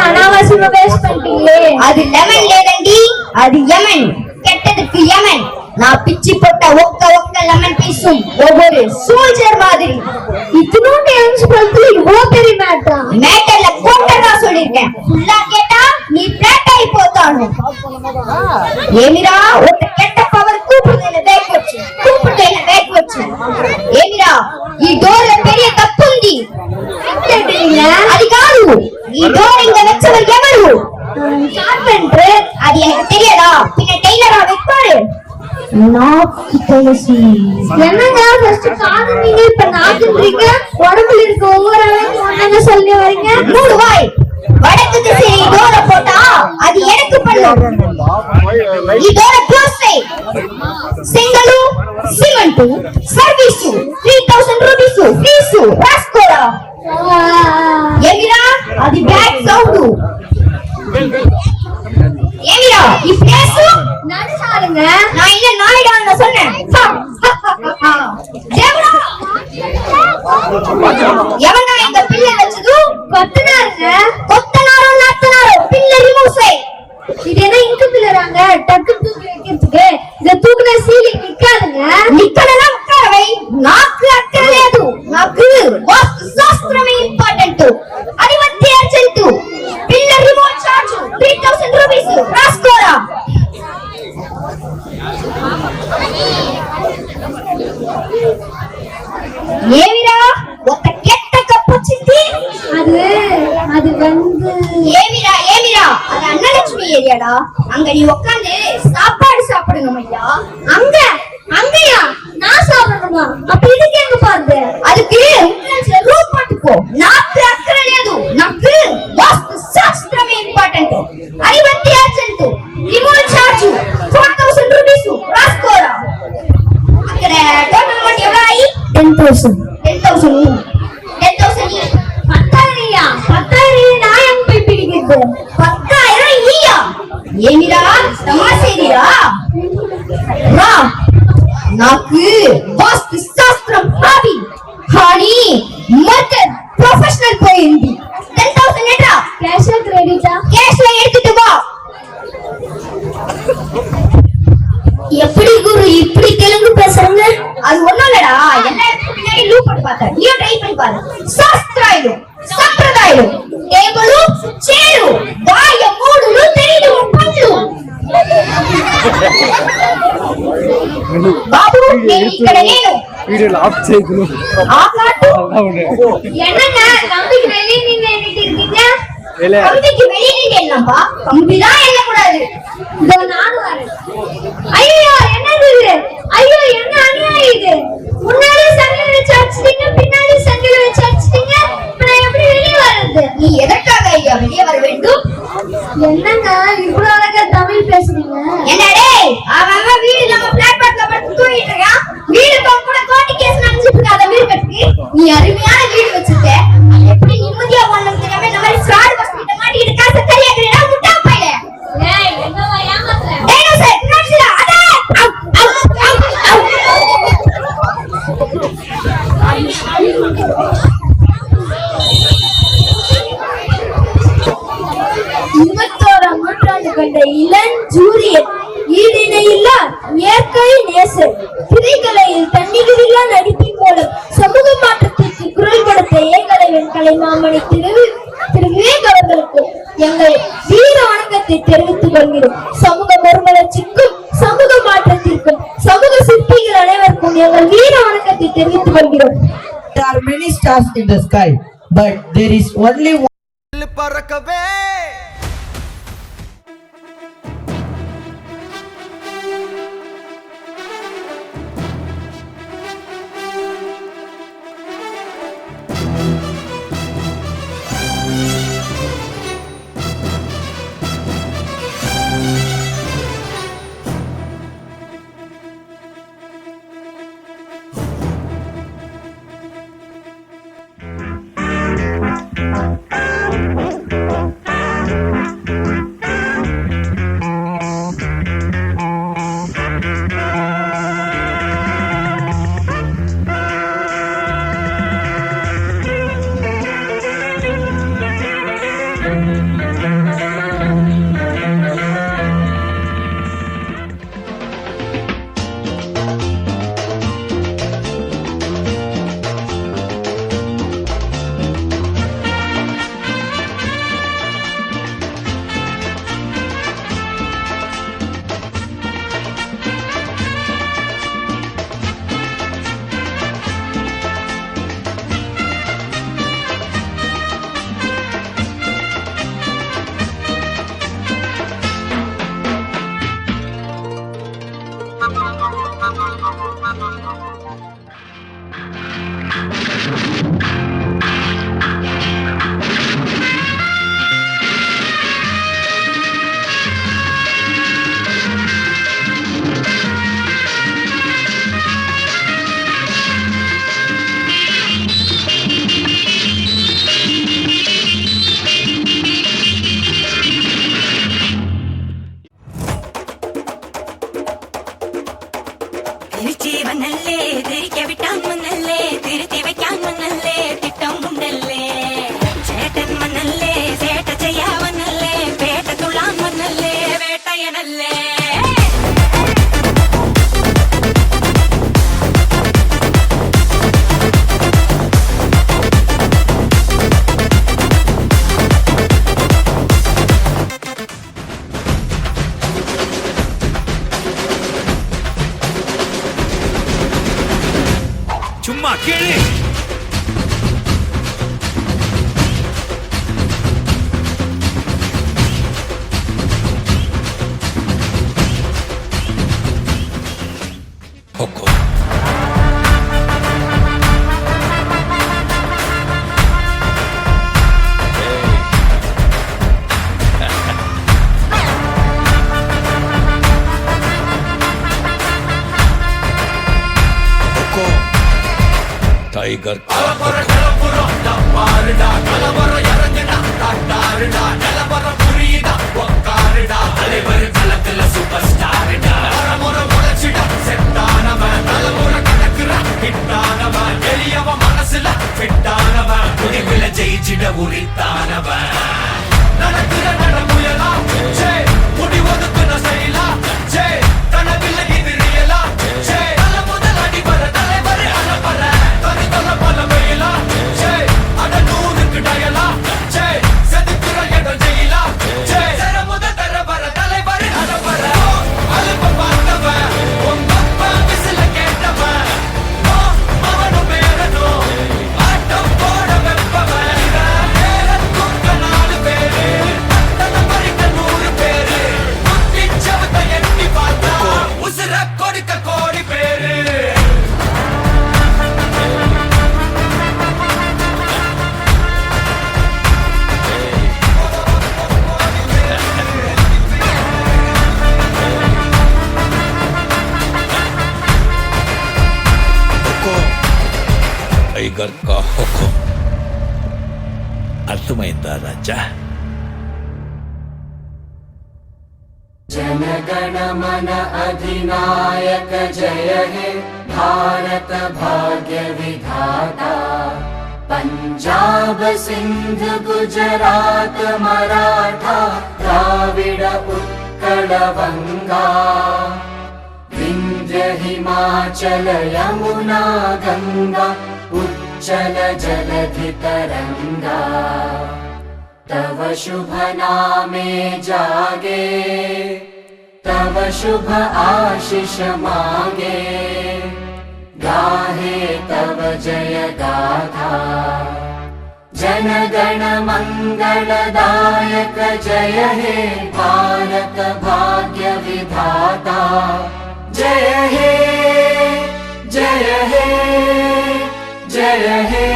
అనావసరంగా వేస్ట్ பண்ணிட்டீங்களே. அது லெமன் లేదండి, అది యమన్. கெட்டதுக்கு யமன். நான் பிச்சி போட்ட ஒக்க லெமன் பீஸும் ஒவ்வொரு சோல்ஜர் மாதிரி. இத்தனோட என்ஸ் பண்றது இவ்வளவு பெரிய மேட்டர்ல கோட்டரா சொல்லிருக்கேன். ஃபுல்லா கேட்டா நீ பிளாட் ஆகி போతాను. ఏమిరా ఒక కెట్ట పవర్ కూపుదేన బ్యాక్ వచ్చి ఏమిరా ఈ డోర్ పెరియ తప్పుంది. అది కాదు, ఈ డోర్ ఇంక వెచ్చవరు ఎవరు? కార్పెంటర్. అది எனக்கு தெரியாதா? பின்ன டெய்லரா வைப்பாரு. நாக்கு తెలుసు. என்னங்க ஃபர்ஸ்ட் காதுறீங்க, இப்ப நாக்குறீங்க. உடம்புல இருக்க ஒவ்வொரு அளவுக்கு ஒண்ணாங்க சொல்லி வரீங்க. மூடு வாய். வடக்கு திசையில் டோர போட்டா அது எனக்கு பண்ணும். ఈ డోర్ క్లోజ్ చేయి. సింగలు సిమెంట్ సర్వీస్ 3000 రూపీస్ ఫీజు రాసుకోరా. ఏమిరా అది బ్యాక్ సౌండ్. ఏమిరా ఈ ప్లేస్ నాది సారుங்க. நான் இல்ல நாயிடான்னு சொன்னேன். దేవుడా, எவனா இந்த பிள்ளை வச்சது? கொத்தனாருங்க. கொத்தனாரோ நத்தனாரோ பிள்ளை ரிமூவ் செய். இது என்ன இங்கு பிள்ளறாங்க டக்கு தூக்கி வைக்கிறதுக்கு? இத தூக்குன சீலிங் நிக்காதுங்க. நிக்கலனா உட்காரவை. நாக்கு அக்கறలేదు. నాకు వాస్తు శాస్త్రమే ఇంపార్టెంట్. అది వచ్చే అర్జెంట్. పిల్ల రిమోట్ చార్జ్ 3000 రూపీస్ రాసుకోరా. ఏమిరా ఒక కెట్ట కప్పొచ్చింది? அது வந்து ఏమిరా அது அன்னலட்சுமி ஏரியாடா. அங்க நீ உட்கார்ந்து சாப்பாடு சாப்பிடணும் ஐயா. அங்கயா நான் சாப்பிடணுமா? அப்ப இதுக்கு எங்க பாருங்க? அதுக்கு ரூட் పట్టుకో. నాకు అక్కర లేదు. నాకు వాస్తు శాస్త్రమే ఇంపార్టెంట్. అది వచ్చే అర్జెంట్. రిమోట్ చార్జ్ 4000 రూపీస్ రాసుకోరా. 10,000. 10,000. 10,000. 10,000 நான் எங்க போய் பிடிக்கிறது? 10,000 ஈயா? ஏமிடா தமாசேரியா? ரா నాకు వాస్తు శాస్త్రం హాబీ కానీ మర్డర్ ప్రొఫెషనల్ పోయింది. 10,000 ఎట్రా? Cash or credit? கேஷ்ல எடுத்துட்டு வா. எப்படி குரு இப்படி தெலுங்கு பேசுறீங்க? அது ஒண்ணும் இல்லடா, எல்லாத்துக்கும் பின்னாடி லூப் போட்டு பார்த்தேன். நீயும் ட்ரை பண்ணி பாரு. శాస్త్రాయలు సంప్రదాయాలు టేబులు చేరు గాయ మూడులు తెరీదు పళ్ళు. బాబు నేను ఇక్కడ లేను. వీడియోలో ఆఫ్ చేయకును. ఆఫ్లాటు என்னங்க கம்பிக்கு வெளிய நின்னு நின்னுட்டு இருக்கீங்க? இல்ல. கம்பிக்கு வெளிய நின்னு என்னப்பா? கம்பி தான் எண்ண கூடாது. இதோ நானும் வரேன். ஐயோ என்னது இது? ஐயோ என்ன அநியாயம் இது? முன்னாடி சங்கில வச்சு அடிச்சிட்டீங்க, பின்னாடி சங்கில வச்சு அடிச்சிட்டீங்க. இப்ப நான் எப்படி வெளிய வர்றது? நீ எதற்காக ஐயா வெளிய வர வேண்டும்? என்னங்க இவ்வளவு அழகா தமிழ் பேசுறீங்க? என்ன டேய், அவன் வீடு நம்ம பிளாட்பார்க்ல படுத்து தூங்கிட்டு இருக்கான். வீடு கூட கோர்ட் கேஸ் நடந்துட்டு இருக்கு. அத வீடு கட்டி நீ அருமையான வீடு வச்சிருக்க. எப்படி நிம்மதியா வாழணும் தெரியாம இந்த மாதிரி ஃப்ராட் பஸ் கிட்ட மாட்டிக்கிட்டு காசு கரியாக்குறேடா முட்டா பையல. டேய் என்னவா ஏமாத்துற? டேய் நோ சார் பினான்சியலா அட இருபத்தோராம் நூற்றாண்டு கண்ட இளம் ஜூரியட் ஈடிணையில்லா இயற்கை நேசர் திரைக்கலையில் தன்னிகரில்லா நடிப்பின் மூலம் சமூக மாற்றத்திற்கு குரல் கொடுத்த ஏகலைவன் கலைமாமணி திரு விவேக் அவர்களுக்கு எங்கள் வீர வணக்கத்தை தெரிவித்துக் கொள்கிறோம். சமூக மறுமலர்ச்சிக்கும் சமூக மாற்றத்திற்கும் சமூக சிற்பிகள் அனைவருக்கும் எங்கள் வீர வணக்கத்தை தெரிவித்துக் கொள்கிறோம். There are many stars in the sky, but there is only one. பறக்கவே சும்மா கேளு. टाइगर ஜெயிச்சிட உரித்தானவன் நடக்கிற நடமுயலா முடி ஒதுக்குன செயலா கனவில்ல இது ரியலா தல முதல் அடிபர தலைவர் அனபர தனி தல பல வெயிலா அட நூறுக்கு டயலா செதுக்குற இடம் ஜெயிலா தர முதல் தரவர தலைவர் அனபர அலுப்ப பார்த்தவன் உங்க அப்பா விசில கேட்டவன் அவனும் பேரனும் ஆட்டம் போட வெப்பவன் टाइगर का हुक्म अर्थमैंदा राजा जनगण मन अधिनायक जय हे भारत भाग्य विधाता पंजाब सिंध गुजरात मराठा द्राविड उत्कल बंगा विंध्य हिमाचल यमुना गंगा उच्चल जलधि तरंगा तव शुभ नामे जागे तव शुभ आशीष मांगे गाहे तव जय गाथा जन गण मंगलदायक जय हे भारत भाग्य विधाता जय हे जय हे जय हे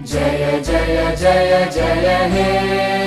जय जय जय जय हे